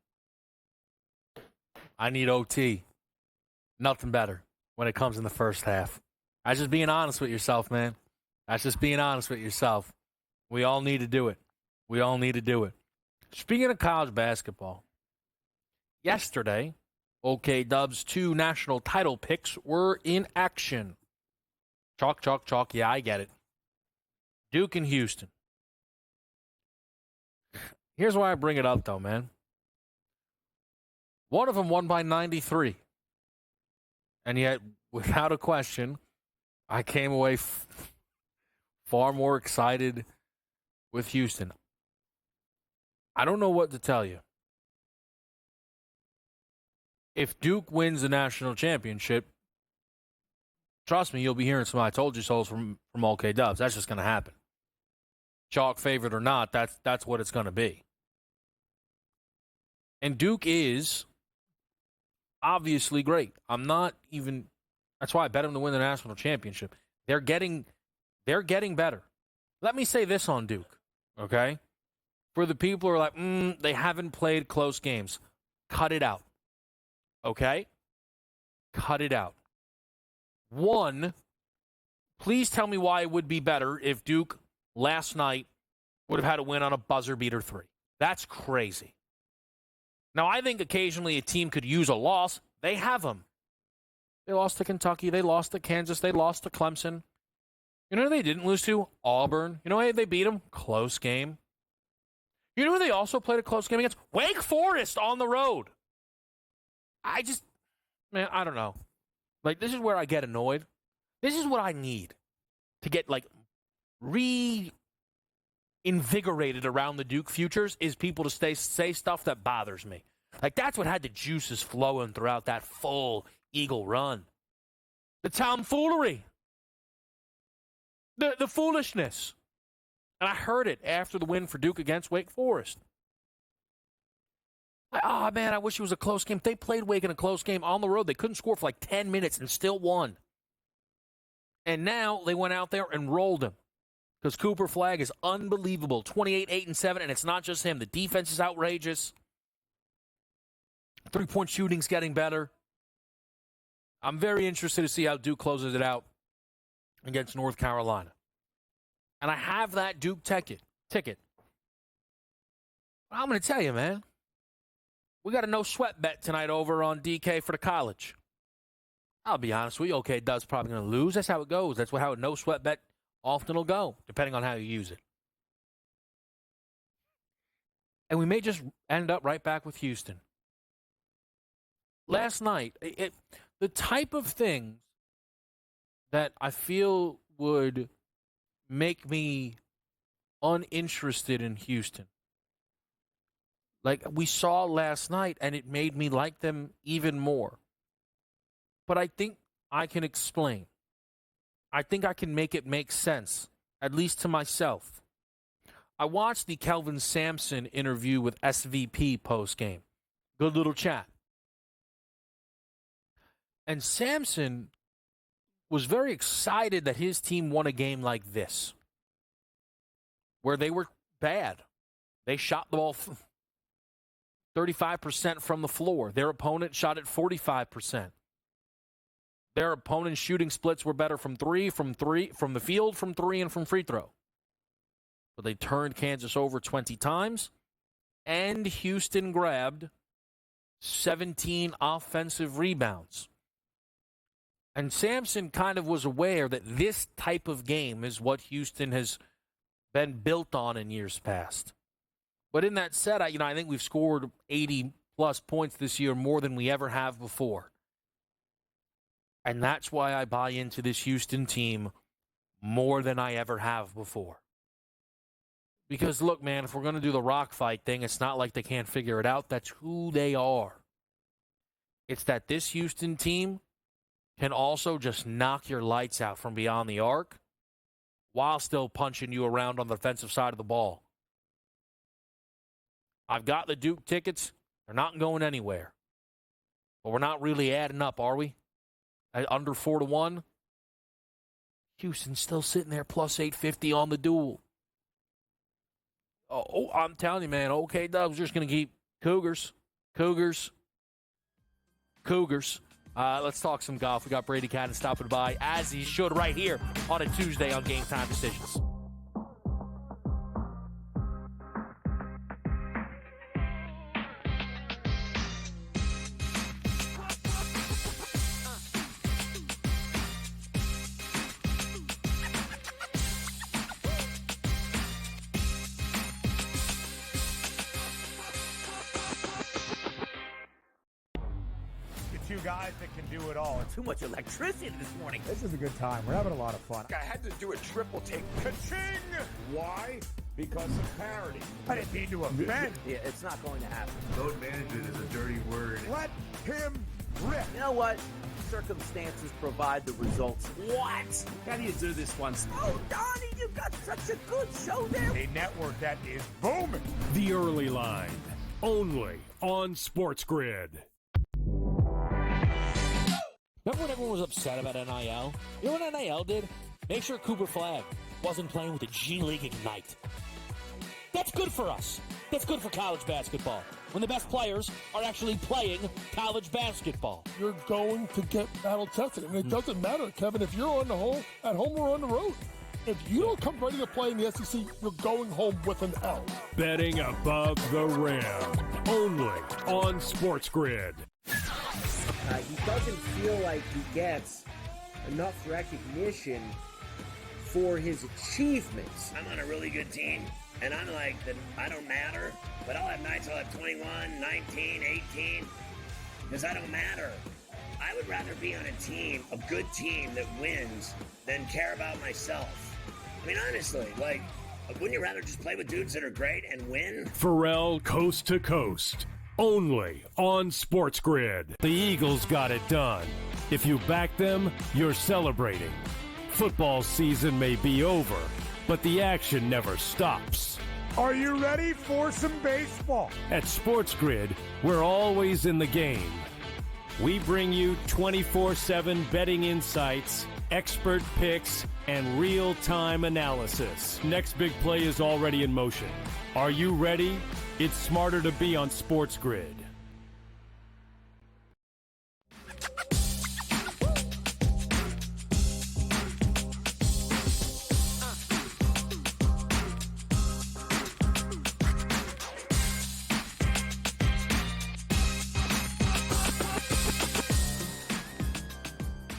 I need OT. Nothing better when it comes in the first half. That's just being honest with yourself, man. That's just being honest with yourself. We all need to do it. We all need to do it. Speaking of college basketball, yesterday, OK Dub's 2 national title picks were in action. Chalk, chalk, chalk. Yeah, I get it. Duke and Houston. Here's why I bring it up, though, man. One of them won by 93. And yet, without a question, I came away far more excited with Houston. I don't know what to tell you. If Duke wins the national championship, trust me, you'll be hearing some I told you so's from OK Dubs. That's just going to happen. Chalk favorite or not, that's what it's going to be. And Duke is obviously great. That's why I bet them to win the national championship. They're getting better. Let me say this on Duke, okay? For the people who are like, they haven't played close games. Cut it out, okay? Cut it out. One, please tell me why it would be better if Duke last night would have had a win on a buzzer beater 3. That's crazy. Now, I think occasionally a team could use a loss. They have them. They lost to Kentucky. They lost to Kansas. They lost to Clemson. You know who they didn't lose to? Auburn. You know who they beat them? Close game. You know who they also played a close game against? Wake Forest on the road. I don't know. Like, this is where I get annoyed. This is what I need to get, reinvigorated around the Duke futures is people to say stuff that bothers me. Like, that's what had the juices flowing throughout that full Eagle run. The tomfoolery. The foolishness. And I heard it after the win for Duke against Wake Forest. Oh, man, I wish it was a close game. They played Wake in a close game on the road. They couldn't score for 10 minutes and still won. And now they went out there and rolled him. Because Cooper Flagg is unbelievable. 28, 8, and 7, and it's not just him. The defense is outrageous. Three-point shooting's getting better. I'm very interested to see how Duke closes it out against North Carolina. And I have that Duke ticket. I'm going to tell you, man. We got a no-sweat bet tonight over on DK for the college. I'll be honest with you. OK Dub's probably going to lose. That's how it goes. That's how a no-sweat bet often will go, depending on how you use it. And we may just end up right back with Houston. Last night, the type of things that I feel would make me uninterested in Houston. Like we saw last night, and it made me like them even more. But I think I can explain. I think I can make it make sense, at least to myself. I watched the Kelvin Sampson interview with SVP post-game. Good little chat. And Sampson was very excited that his team won a game like this, where they were bad. They shot the ball 35% from the floor. Their opponent shot at 45%. Their opponent's shooting splits were better from the field, from three, and from free throw. But they turned Kansas over 20 times, and Houston grabbed 17 offensive rebounds. And Sampson kind of was aware that this type of game is what Houston has been built on in years past. But in that said, I think we've scored 80-plus points this year, more than we ever have before. And that's why I buy into this Houston team more than I ever have before. Because, look, man, if we're going to do the rock fight thing, it's not like they can't figure it out. That's who they are. It's that this Houston team can also just knock your lights out from beyond the arc while still punching you around on the defensive side of the ball. I've got the Duke tickets. They're not going anywhere. But we're not really adding up, are we? At under 4-1. Houston's still sitting there plus 850 on the duel. Oh, I'm telling you, man, OK Dub's just going to keep Cougars. Cougars. Let's talk some golf. We got Brady Cannon stopping by, as he should, right here on a Tuesday on Game Time Decisions. Two guys that can do it all. Too much electricity this morning. This is a good time. We're having a lot of fun. I had to do a triple take. Ka-ching! Why? Because of parity. I didn't mean to offend. Yeah, it's not going to happen. Load management is a dirty word. Let him rip. You know what? Circumstances provide the results. What? How do you do this once? Oh, Donnie, you've got such a good show there. A network that is booming. The Early Line, only on SportsGrid. Remember when everyone was upset about NIL? You know what NIL did? Make sure Cooper Flagg wasn't playing with the G League Ignite. That's good for us. That's good for college basketball. When the best players are actually playing college basketball. You're going to get battle tested. And it doesn't matter, Kevin, if you're at home or on the road. If you don't come ready to play in the SEC, you're going home with an L. Betting above the rim, only on SportsGrid. He doesn't feel like he gets enough recognition for his achievements. I'm on a really good team, and I'm like, I don't matter, but I'll have nights I'll have 21, 19, 18, because I don't matter. I would rather be on a team, a good team that wins, than care about myself. I mean, honestly, like, wouldn't you rather just play with dudes that are great and win? Pharrell Coast to Coast, only on SportsGrid. The Eagles got it done. If you back them, you're celebrating. Football season may be over, but the action never stops. Are you ready for some baseball? At SportsGrid, we're always in the game. We bring you 24/7 betting insights, expert picks, and real-time analysis. Next big play is already in motion. Are you ready? It's smarter to be on SportsGrid.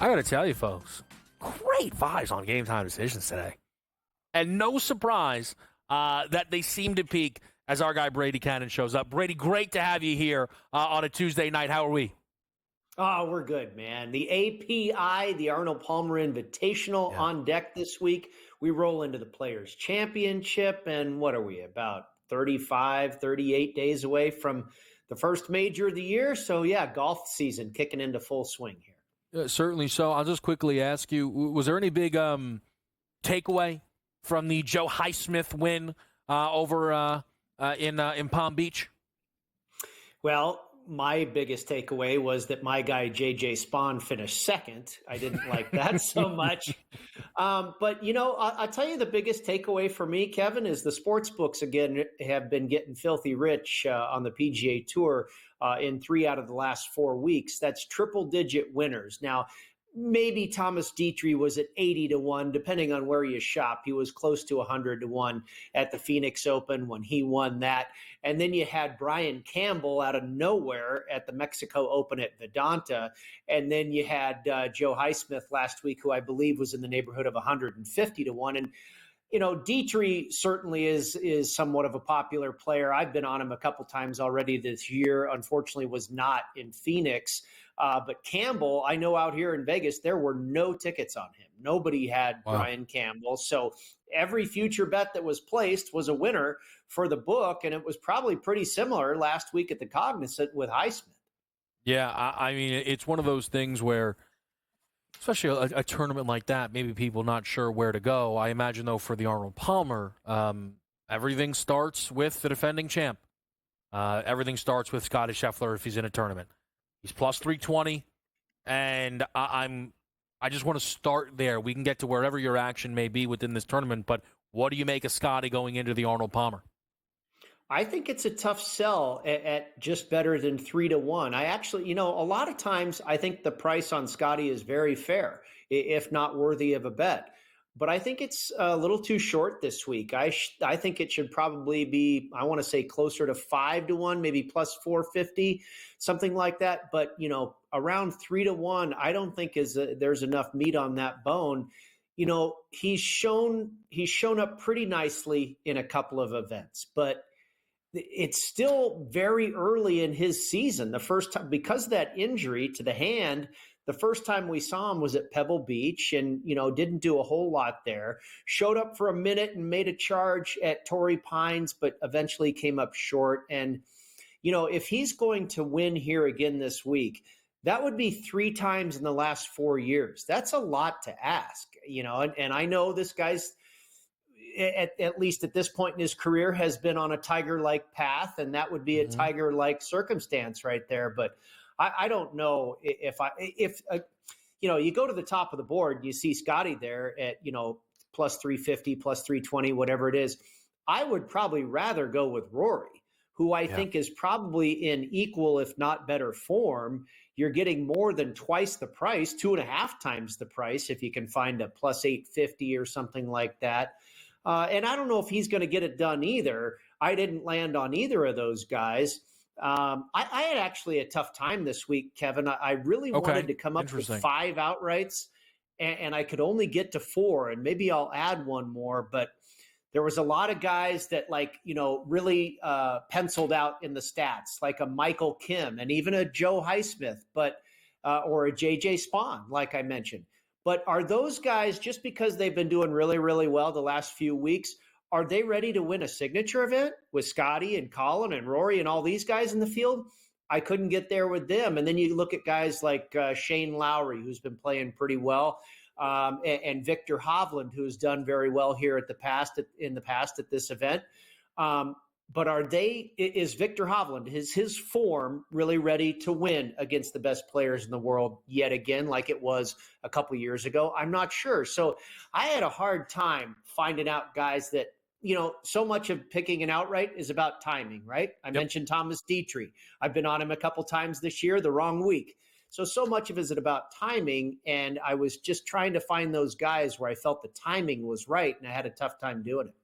I got to tell you, folks, great vibes on Game Time Decisions today. And no surprise that they seem to peak as our guy Brady Cannon shows up. Brady, great to have you here on a Tuesday night. How are we? Oh, we're good, man. The API, the Arnold Palmer Invitational on deck this week. We roll into the Players' Championship, and what are we, about 35, 38 days away from the first major of the year? So, yeah, golf season kicking into full swing here. Certainly so. I'll just quickly ask you, was there any big takeaway from the Joe Highsmith win over in Palm Beach? Well, my biggest takeaway was that my guy J.J. Spawn finished second. I didn't like that so much. But, you know, I'll tell you the biggest takeaway for me, Kevin, is the sports books, again, have been getting filthy rich on the PGA Tour in 3 out of the last 4 weeks. That's triple-digit winners. Now, maybe Thomas Dietrich was at 80-1, depending on where you shop. He was close to 100-1 at the Phoenix Open when he won that. And then you had Brian Campbell out of nowhere at the Mexico Open at Vedanta. And then you had Joe Highsmith last week, who I believe was in the neighborhood of 150-1. And you know, Dietrich certainly is somewhat of a popular player. I've been on him a couple times already this year. Unfortunately, was not in Phoenix. But Campbell, I know out here in Vegas, there were no tickets on him. Nobody had Brian Campbell. So every future bet that was placed was a winner for the book. And it was probably pretty similar last week at the Cognizant with Highsmith. Yeah, I mean, it's one of those things where, especially a tournament like that, maybe people not sure where to go. I imagine, though, for the Arnold Palmer, everything starts with the defending champ. Everything starts with Scottie Scheffler if he's in a tournament. He's plus 320, and I just want to start there. We can get to wherever your action may be within this tournament, but what do you make of Scottie going into the Arnold Palmer? I think it's a tough sell at just better than 3-1. I actually, a lot of times I think the price on Scotty is very fair, if not worthy of a bet. But I think it's a little too short this week. I think it should probably be, I want to say closer to 5-1, maybe plus 450, something like that. But, around 3-1, I don't think there's enough meat on that bone. He's shown up pretty nicely in a couple of events, but it's still very early in his season. The first time, because of that injury to the hand, the first time we saw him was at Pebble Beach and, didn't do a whole lot there. Showed up for a minute and made a charge at Torrey Pines, but eventually came up short. And, if he's going to win here again this week, that would be 3 times in the last 4 years. That's a lot to ask, and I know this guy's, at least at this point in his career, has been on a Tiger-like path, and that would be a Tiger-like circumstance right there. But I don't know if you go to the top of the board and you see Scotty there at, plus 350, plus 320, whatever it is. I would probably rather go with Rory, who I think is probably in equal, if not better form. You're getting more than twice the price, 2.5 times the price, if you can find a plus 850 or something like that. And I don't know if he's going to get it done either. I didn't land on either of those guys. I had actually a tough time this week, Kevin. I really wanted to come up with 5 outrights, and I could only get to 4, and maybe I'll add one more. But there was a lot of guys that really penciled out in the stats, like a Michael Kim and even a Joe Highsmith, or a JJ Spahn, like I mentioned. But are those guys, just because they've been doing really, really well the last few weeks, are they ready to win a signature event with Scotty and Colin and Rory and all these guys in the field? I couldn't get there with them. And then you look at guys like Shane Lowry, who's been playing pretty well, and Victor Hovland, who's done very well here in the past at this event. But is Victor Hovland, is his form really ready to win against the best players in the world yet again, like it was a couple years ago? I'm not sure. So I had a hard time finding out guys that, so much of picking an outright is about timing, right? I mentioned Thomas Dietrich. I've been on him a couple times this year, the wrong week. So much of it is about timing. And I was just trying to find those guys where I felt the timing was right, and I had a tough time doing it.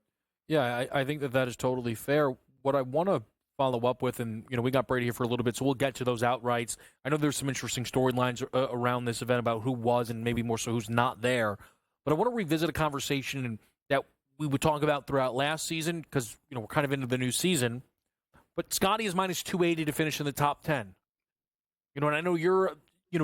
Yeah, I think that is totally fair. What I want to follow up with, and we got Brady here for a little bit, so we'll get to those outrights. I know there's some interesting storylines around this event about who was and maybe more so who's not there. But I want to revisit a conversation that we would talk about throughout last season because we're kind of into the new season. But Scotty is minus 280 to finish in the top 10. And I know you're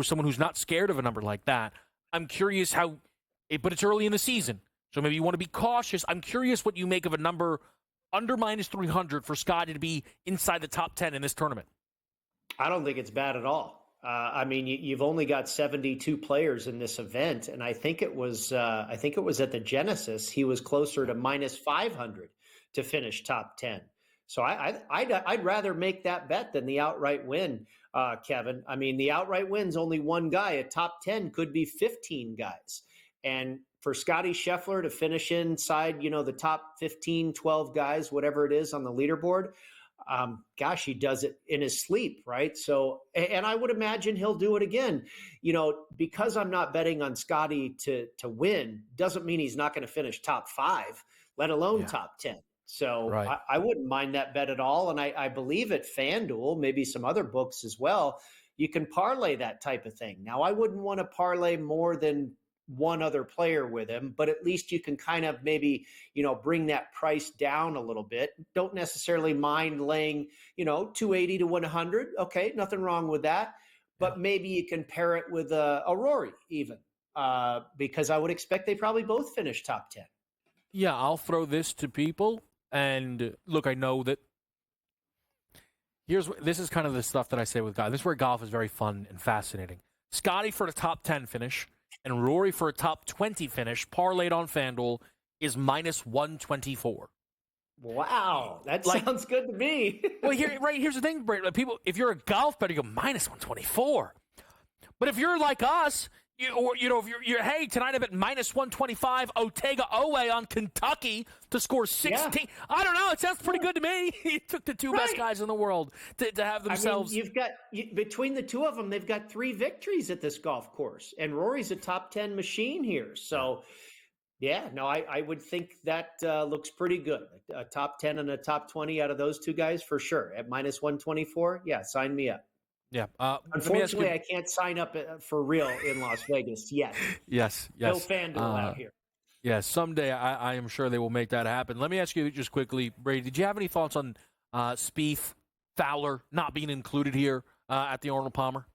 someone who's not scared of a number like that. I'm curious but it's early in the season. So maybe you want to be cautious. I'm curious what you make of a number under minus 300 for Scotty to be inside the top 10 in this tournament. I don't think it's bad at all. You've only got 72 players in this event, and I think it was at the Genesis. He was closer to minus 500 to finish top 10. So I'd rather make that bet than the outright win, Kevin. The outright win's only one guy. A top 10 could be 15 guys. And for Scotty Scheffler to finish inside, the top 15, 12 guys, whatever it is on the leaderboard, he does it in his sleep, right? So, and I would imagine he'll do it again. Because I'm not betting on Scotty to win doesn't mean he's not going to finish top 5, let alone top 10. So right. I wouldn't mind that bet at all. And I believe at FanDuel, maybe some other books as well, you can parlay that type of thing. Now, I wouldn't want to parlay more than one other player with him, but at least you can kind of maybe, bring that price down a little bit. Don't necessarily mind laying, 280 to 100. Okay, nothing wrong with that. But maybe you can pair it with a Rory even, because I would expect they probably both finish top 10. Yeah, I'll throw this to people. And look, I know that this is kind of the stuff that I say with golf. This is where golf is very fun and fascinating. Scotty for the top 10 finish and Rory for a top 20 finish, parlayed on FanDuel, is minus 124. Wow, that sounds good to me. Well, here's the thing, Brady. People, if you're a golf bettor, you go minus 124. But if you're like us, if you're hey, tonight I'm at minus 125, Otega Owe on Kentucky to score 16. Yeah. I don't know. It sounds pretty good to me. He took the two best guys in the world to have themselves. I mean, between the two of them, they've got 3 victories at this golf course, and Rory's a top 10 machine here. So, yeah, no, I would think that looks pretty good. A top 10 and a top 20 out of those two guys for sure. At minus 124, yeah, sign me up. Yeah. Unfortunately, I can't sign up for real in Las Vegas yet. Yes. No FanDuel out here. Yeah, someday I am sure they will make that happen. Let me ask you just quickly, Brady, did you have any thoughts on Spieth, Fowler not being included here at the Arnold Palmer?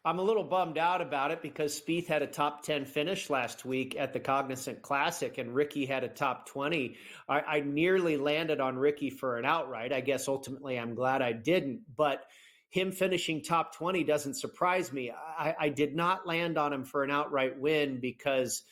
I'm a little bummed out about it because Spieth had a top 10 finish last week at the Cognizant Classic, and Ricky had a top 20. I nearly landed on Ricky for an outright. I guess ultimately I'm glad I didn't, but him finishing top 20 doesn't surprise me. I did not land on him for an outright win because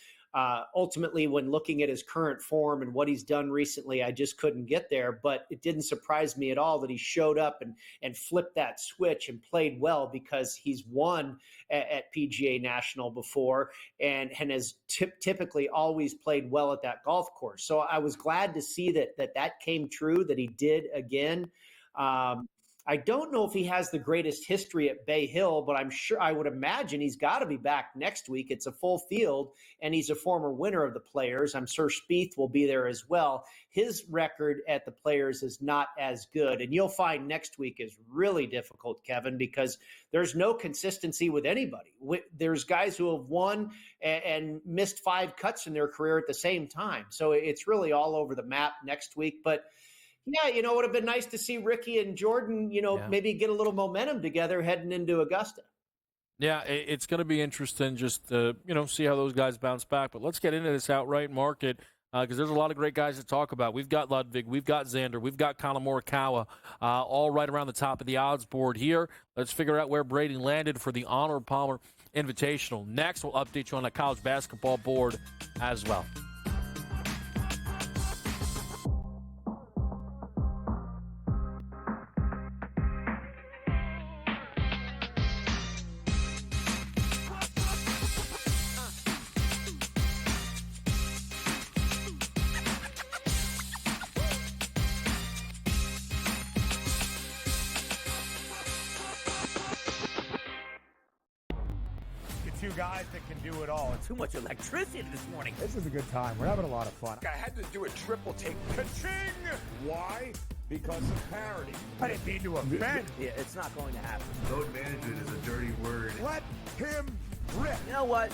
ultimately when looking at his current form and what he's done recently, I just couldn't get there. But it didn't surprise me at all that he showed up and flipped that switch and played well because he's won at PGA National before and has typically always played well at that golf course. So I was glad to see that came true, that he did again. I don't know if he has the greatest history at Bay Hill, but I would imagine he's got to be back next week. It's a full field, and he's a former winner of the Players. I'm sure Spieth will be there as well. His record at the Players is not as good, and you'll find next week is really difficult, Kevin, because there's no consistency with anybody. There's guys who have won and missed 5 cuts in their career at the same time, so it's really all over the map next week, but yeah, it would have been nice to see Ricky and Jordan, maybe get a little momentum together heading into Augusta. Yeah, it's going to be interesting just to, see how those guys bounce back. But let's get into this outright market because there's a lot of great guys to talk about. We've got Ludwig, we've got Xander, we've got Colin Morikawa, all right around the top of the odds board here. Let's figure out where Brady landed for the Arnold Palmer Invitational. Next, we'll update you on the college basketball board as well. Two guys that can do it all. Too much electricity this morning. This is a good time. We're having a lot of fun. I had to do a triple take. Ka-ching! Why? Because of parity. I didn't mean to offend. Yeah, it's not going to happen. Load management is a dirty word. Let him rip. You know what?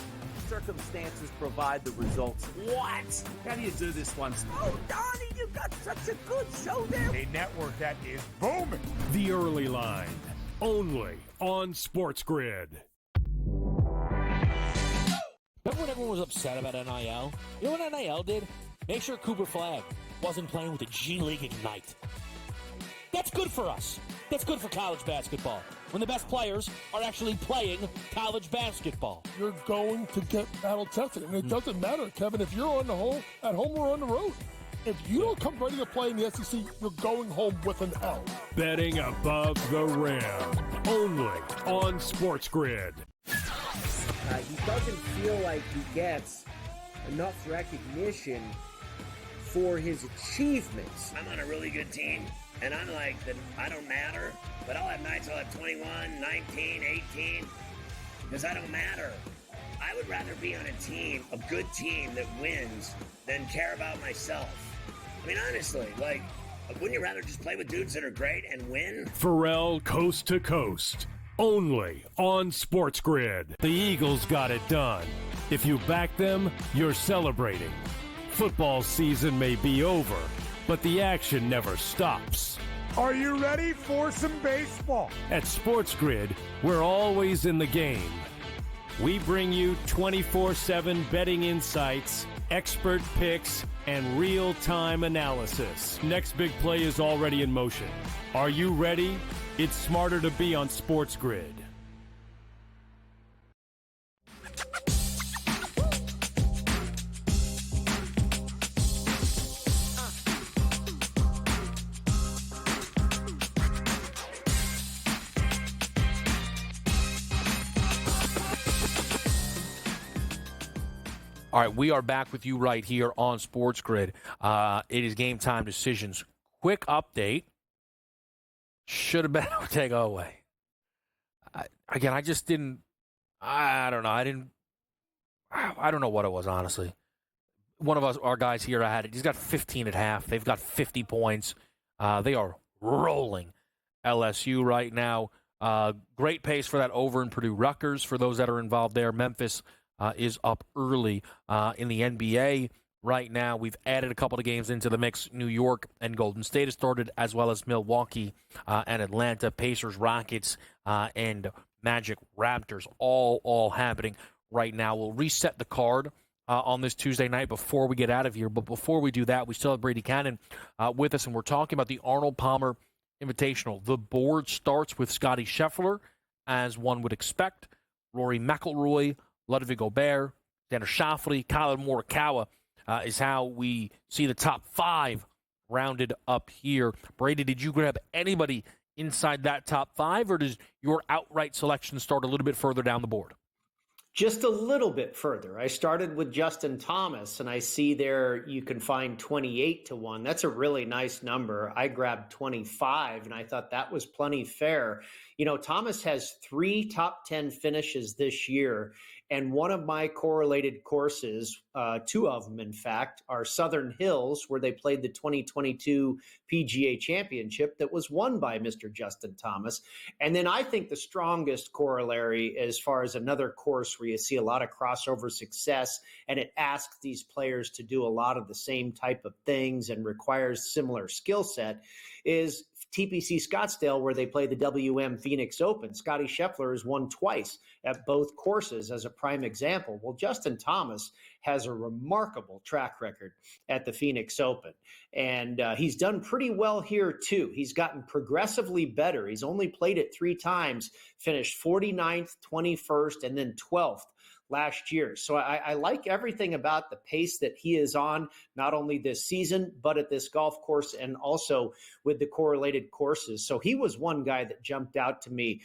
Circumstances provide the results. What? How do you do this once? Oh, Donnie, you got such a good show there. A network that is booming. The Early Line, only on SportsGrid. Remember when everyone was upset about NIL? You know what NIL did? Make sure Cooper Flagg wasn't playing with the G League Ignite. That's good for us. That's good for college basketball. When the best players are actually playing college basketball. You're going to get battle tested. And it doesn't matter, Kevin, if you're at home or on the road. If you don't come ready to play in the SEC, you're going home with an L. Betting above the rim, only on SportsGrid. He doesn't feel like he gets enough recognition for his achievements. I'm on a really good team, and I'm like, that I don't matter, but I'll have nights I'll have 21, 19, 18, because I don't matter. I would rather be on a team, a good team that wins, than care about myself. I mean, honestly, wouldn't you rather just play with dudes that are great and win? Pharrell Coast to Coast, only on SportsGrid. The Eagles got it done. If you back them, you're celebrating. Football season may be over, but the action never stops. Are you ready for some baseball? At SportsGrid, we're always in the game. We bring you 24/7 betting insights, expert picks, and real-time analysis. Next big play is already in motion. Are you ready? It's smarter to be on SportsGrid. All right, we are back with you right here on Sports Grid. It is Game Time Decisions. Quick update. Should have been Ortega away. Again, I just didn't. I don't know. I don't know what it was, honestly. One of our guys here, he's got 15 at half. They've got 50 points. They are rolling LSU right now. Great pace for that over in Purdue Rutgers for those that are involved there. Memphis is up early in the NBA right now. We've added a couple of games into the mix. New York and Golden State has started, as well as Milwaukee and Atlanta. Pacers, Rockets, and Magic Raptors all happening right now. We'll reset the card on this Tuesday night before we get out of here. But before we do that, we still have Brady Cannon with us, and we're talking about the Arnold Palmer Invitational. The board starts with Scottie Scheffler, as one would expect. Rory McIlroy, Ludwig Gobert, Xander Schauffele, Colin Morikawa is how we see the top 5 rounded up here. Brady, did you grab anybody inside that top 5, or does your outright selection start a little bit further down the board? Just a little bit further. I started with Justin Thomas, and I see there you can find 28 to 1. That's a really nice number. I grabbed 25, and I thought that was plenty fair. You know, Thomas has 3 top 10 finishes this year, and one of my correlated courses, 2 of them, in fact, are Southern Hills, where they played the 2022 PGA Championship that was won by Mr. Justin Thomas. And then I think the strongest corollary as far as another course where you see a lot of crossover success, and it asks these players to do a lot of the same type of things and requires similar skill set, is TPC Scottsdale, where they play the WM Phoenix Open. Scottie Scheffler has won twice at both courses as a prime example. Well, Justin Thomas has a remarkable track record at the Phoenix Open, and he's done pretty well here too. He's gotten progressively better. He's only played it 3 times, finished 49th, 21st, and then 12th last year. So I like everything about the pace that he is on, not only this season, but at this golf course and also with the correlated courses. So he was one guy that jumped out to me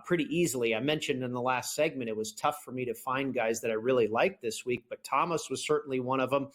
pretty easily. I mentioned in the last segment, it was tough for me to find guys that I really liked this week, but Thomas was certainly one of them.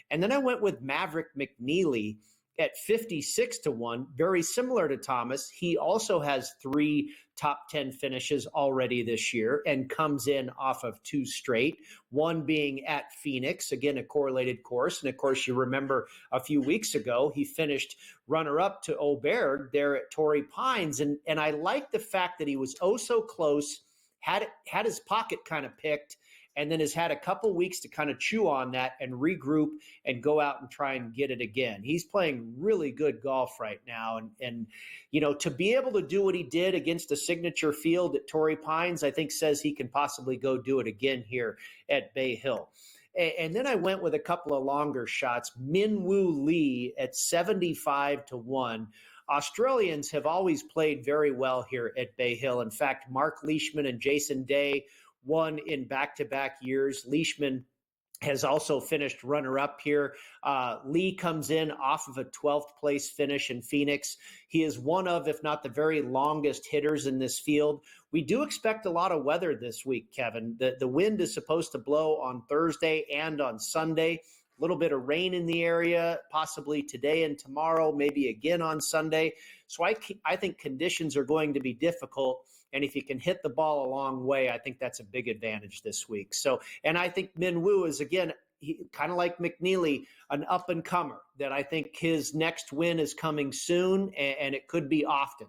And then I went with Maverick McNeely at 56 to 1, very similar to Thomas. He also has 3 top 10 finishes already this year and comes in off of 2 straight, one being at Phoenix, again, a correlated course. And of course, you remember a few weeks ago, he finished runner-up to Oberg there at Torrey Pines. And I like the fact that he was oh so close, had his pocket kind of picked, and then has had a couple weeks to kind of chew on that and regroup and go out and try and get it again. He's playing really good golf right now. And you know, to be able to do what he did against a signature field at Torrey Pines, I think says he can possibly go do it again here at Bay Hill. And then I went with a couple of longer shots. Min-Woo Lee at 75 to 1. Australians have always played very well here at Bay Hill. In fact, Mark Leishman and Jason Day won in back-to-back years. Leishman has also finished runner-up here. Lee comes in off of a 12th place finish in Phoenix. He is one of, if not the very longest hitters in this field. We do expect a lot of weather this week, Kevin. The wind is supposed to blow on Thursday and on Sunday. A little bit of rain in the area, possibly today and tomorrow, maybe again on Sunday. So I think conditions are going to be difficult. And if you can hit the ball a long way, I think that's a big advantage this week. So, and I think Min-Woo is, again, kind of like McNeely, an up-and-comer that I think his next win is coming soon, and it could be often,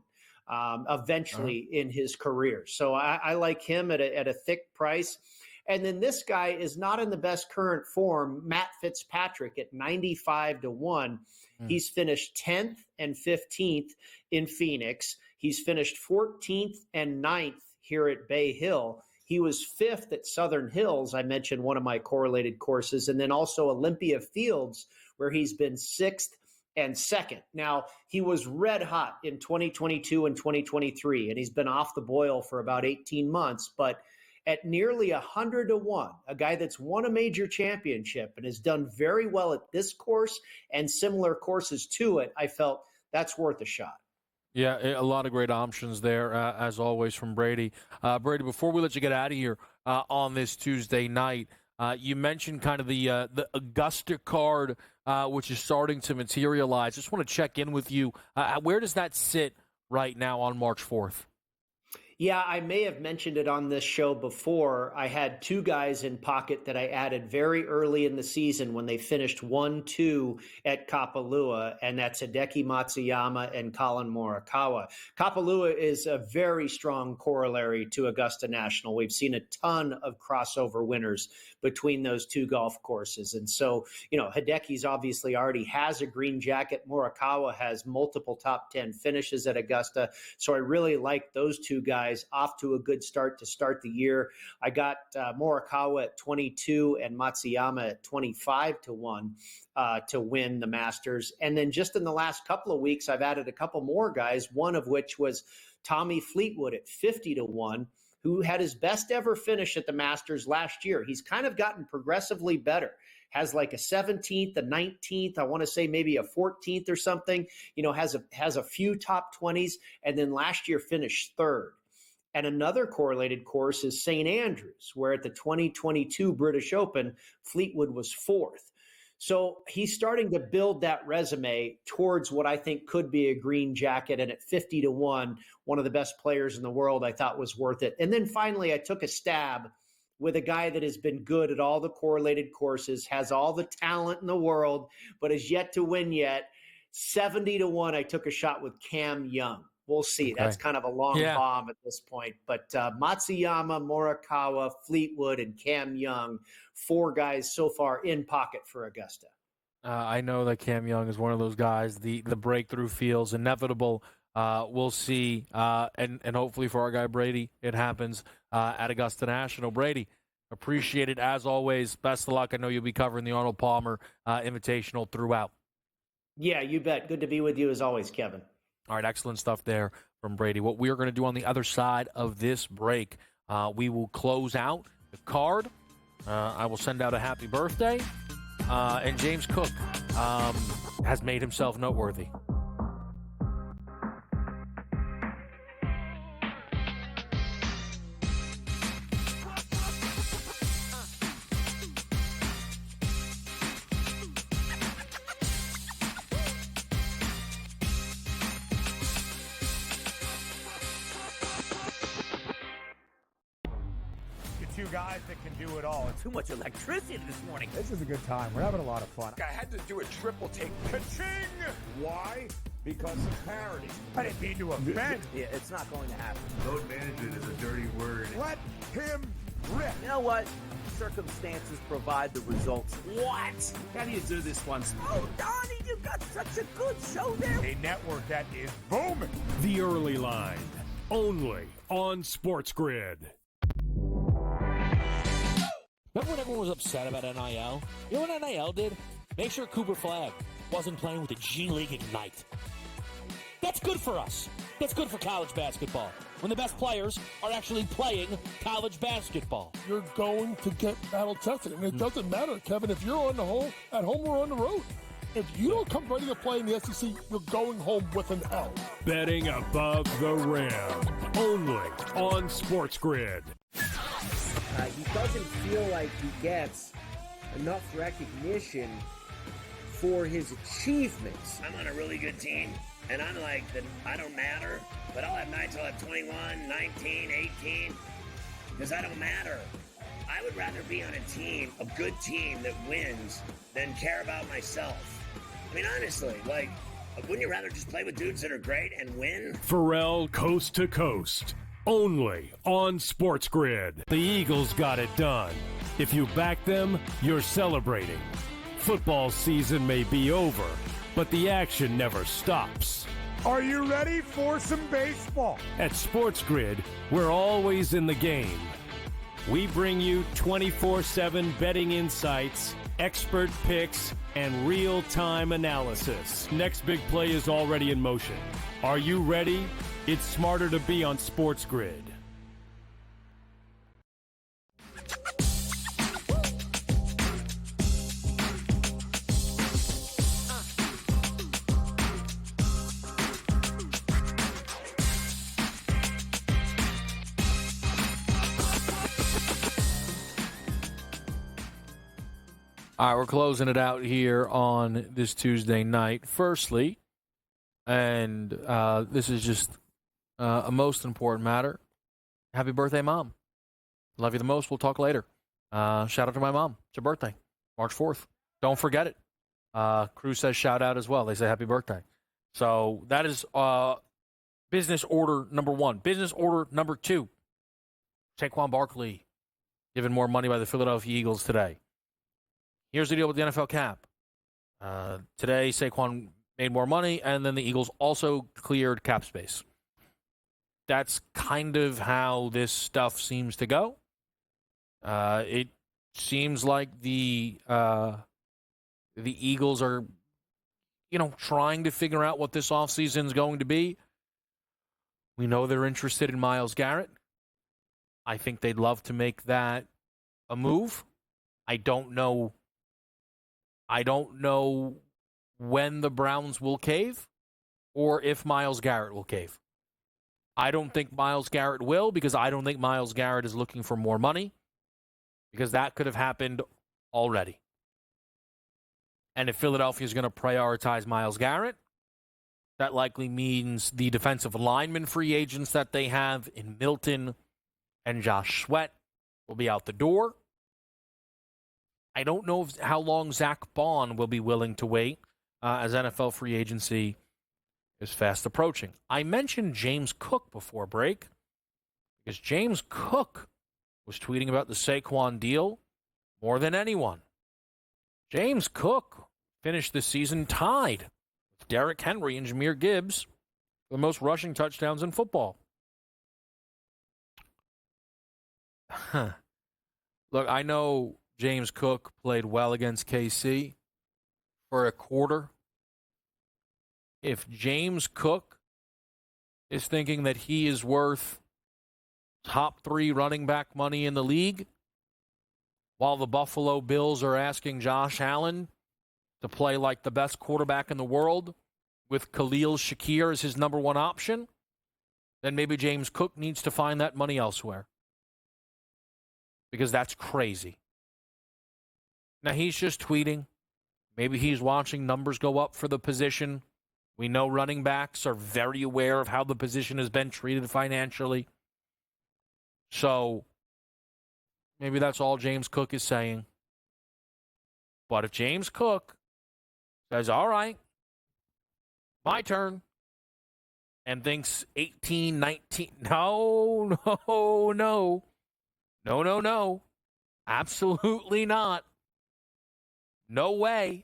eventually in his career. So I like him at a thick price. And then this guy is not in the best current form, Matt Fitzpatrick at 95 to 1. He's finished 10th and 15th in Phoenix. He's finished 14th and 9th here at Bay Hill. He was 5th at Southern Hills. I mentioned one of my correlated courses, and then also Olympia Fields, where he's been 6th and 2nd. Now, he was red hot in 2022 and 2023, and he's been off the boil for about 18 months, but at nearly 100 to 1, a guy that's won a major championship and has done very well at this course and similar courses to it, I felt that's worth a shot. Yeah, a lot of great options there, as always, from Brady. Brady, before we let you get out of here on this Tuesday night, You mentioned kind of the Augusta card, which is starting to materialize. Just want to check in with you. Where does that sit right now on March 4th? Yeah, I may have mentioned it on this show before. I had two guys in pocket that I added very early in the season when they finished 1-2 at Kapalua, and that's Hideki Matsuyama and Colin Morikawa. Kapalua is a very strong corollary to Augusta National. We've seen a ton of crossover winners between those two golf courses. And so, Hideki's obviously already has a green jacket. Morikawa has multiple top 10 finishes at Augusta. So I really like those two guys off to a good start to start the year. I got Morikawa at 22 and Matsuyama at 25-1 to win the Masters. And then just in the last couple of weeks, I've added a couple more guys, one of which was Tommy Fleetwood at 50-1, who had his best ever finish at the Masters last year. He's kind of gotten progressively better. Has like a 17th, a 19th, I want to say maybe a 14th or something, has a few top 20s, and then last year finished third. And another correlated course is St. Andrews, where at the 2022 British Open, Fleetwood was fourth. So he's starting to build that resume towards what I think could be a green jacket. And at 50-1, one of the best players in the world, I thought was worth it. And then finally, I took a stab with a guy that has been good at all the correlated courses, has all the talent in the world, but has yet to win yet. 70-1, I took a shot with Cam Young. We'll see. Okay. That's kind of a long bomb at this point. But Matsuyama, Morikawa, Fleetwood, and Cam Young, four guys so far in pocket for Augusta. I know that Cam Young is one of those guys. The breakthrough feels inevitable. We'll see. And hopefully for our guy Brady, it happens at Augusta National. Brady, appreciate it as always. Best of luck. I know you'll be covering the Arnold Palmer Invitational throughout. Yeah, you bet. Good to be with you as always, Kevin. All right, excellent stuff there from Brady. What we are going to do on the other side of this break, we will close out the card. I will send out a happy birthday. And James Cook has made himself noteworthy. Two guys that can do it all. Too much electricity this morning. This is a good time. We're having a lot of fun. I had to do a triple take. Ka-ching! Why? Because of parity. I didn't mean to offend. Yeah, it's not going to happen. Load management is a dirty word. Let him rip. You know what? Circumstances provide the results. What? How do you do this once? Oh, Donnie, you got such a good show there. A network that is booming. The Early Line, only on SportsGrid. Remember when everyone was upset about NIL? You know what NIL did? Make sure Cooper Flagg wasn't playing with the G League Ignite. That's good for us. That's good for college basketball. When the best players are actually playing college basketball. You're going to get battle tested. And it doesn't matter, Kevin, if you're at home or on the road. If you don't come ready to play in the SEC, you're going home with an L. Betting above the rim, only on SportsGrid. He doesn't feel like he gets enough recognition for his achievements. I'm on a really good team, and I'm like, I don't matter, but I'll have nights I'll have 21, 19, 18, because I don't matter. I would rather be on a team, a good team that wins, than care about myself. I mean, honestly, wouldn't you rather just play with dudes that are great and win? Pharrell Coast to Coast, only on SportsGrid. The Eagles got it done. If you back them, you're celebrating. Football season may be over, but the action never stops. Are you ready for some baseball? At SportsGrid, we're always in the game. We bring you 24/7 betting insights, expert picks, and real-time analysis. Next big play is already in motion. Are you ready? It's smarter to be on SportsGrid. All right, we're closing it out here on this Tuesday night. Firstly, and this is just a most important matter, happy birthday, Mom. Love you the most. We'll talk later. Shout out to my mom. It's her birthday, March 4th. Don't forget it. Crew says shout out as well. They say happy birthday. So that is business order number one. Business order number two, Saquon Barkley given more money by the Philadelphia Eagles today. Here's the deal with the NFL cap. Today, Saquon made more money, and then the Eagles also cleared cap space. That's kind of how this stuff seems to go. It seems like the Eagles are, trying to figure out what this offseason is going to be. We know they're interested in Myles Garrett. I think they'd love to make that a move. I don't know when the Browns will cave or if Myles Garrett will cave. I don't think Myles Garrett will, because I don't think Myles Garrett is looking for more money, because that could have happened already. And if Philadelphia is going to prioritize Myles Garrett, that likely means the defensive lineman free agents that they have in Milton and Josh Sweat will be out the door. I don't know how long Zach Bond will be willing to wait as NFL free agency is fast approaching. I mentioned James Cook before break because James Cook was tweeting about the Saquon deal more than anyone. James Cook finished the season tied with Derrick Henry and Jahmyr Gibbs for the most rushing touchdowns in football. Look, I know James Cook played well against KC for a quarter. If James Cook is thinking that he is worth top 3 running back money in the league, while the Buffalo Bills are asking Josh Allen to play like the best quarterback in the world with Khalil Shakir as his number 1 option, then maybe James Cook needs to find that money elsewhere. Because that's crazy. Now, he's just tweeting. Maybe he's watching numbers go up for the position. We know running backs are very aware of how the position has been treated financially. So, maybe that's all James Cook is saying. But if James Cook says, all right, my turn, and thinks 18, 19, no. Absolutely not. No way.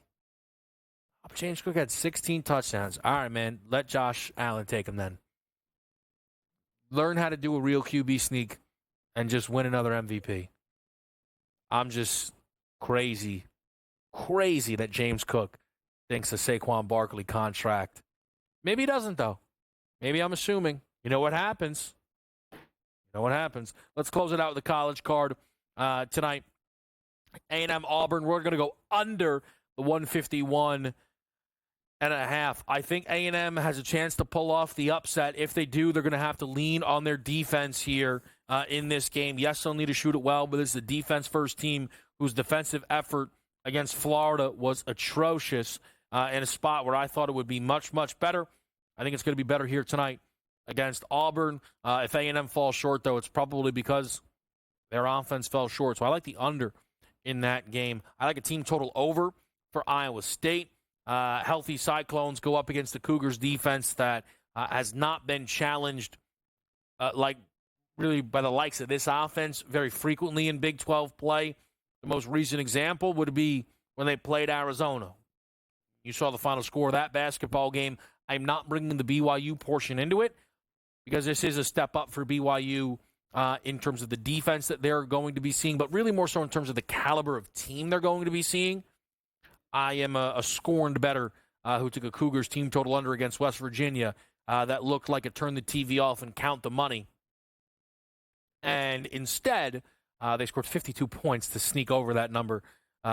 James Cook had 16 touchdowns. All right, man. Let Josh Allen take him then. Learn how to do a real QB sneak and just win another MVP. I'm just crazy that James Cook thinks a Saquon Barkley contract. Maybe he doesn't, though. Maybe I'm assuming. You know what happens. Let's close it out with the college card tonight. A&M Auburn. We're going to go under the 151.5. I think A&M has a chance to pull off the upset. If they do, they're going to have to lean on their defense here in this game. Yes, they'll need to shoot it well, but this is a defense-first team whose defensive effort against Florida was atrocious in a spot where I thought it would be much, much better. I think it's going to be better here tonight against Auburn. If A&M falls short, though, it's probably because their offense fell short. So I like the under in that game. I like a team total over for Iowa State. Healthy Cyclones go up against the Cougars defense that has not been challenged really by the likes of this offense very frequently in Big 12 play. The most recent example would be when they played Arizona. You saw the final score of that basketball game. I'm not bringing the BYU portion into it because this is a step up for BYU in terms of the defense that they're going to be seeing, but really more so in terms of the caliber of team they're going to be seeing. I am a scorned bettor who took a Cougars team total under against West Virginia that looked like it turned the TV off and count the money. And instead, they scored 52 points to sneak over that number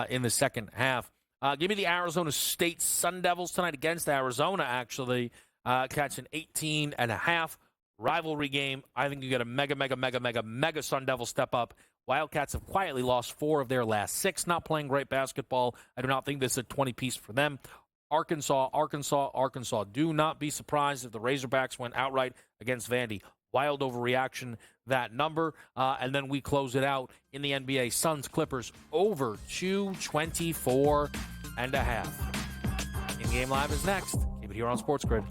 in the second half. Give me the Arizona State Sun Devils tonight against Arizona, actually. Catch an 18.5 rivalry game. I think you get a mega Sun Devil step up Wildcats have quietly lost 4 of their last 6, not playing great basketball. I do not think this is a 20-piece for them. Arkansas. Do not be surprised if the Razorbacks went outright against Vandy. Wild overreaction, that number. And then we close it out in the NBA. Suns, Clippers, over 224.5. In-game live is next. Keep it here on SportsGrid.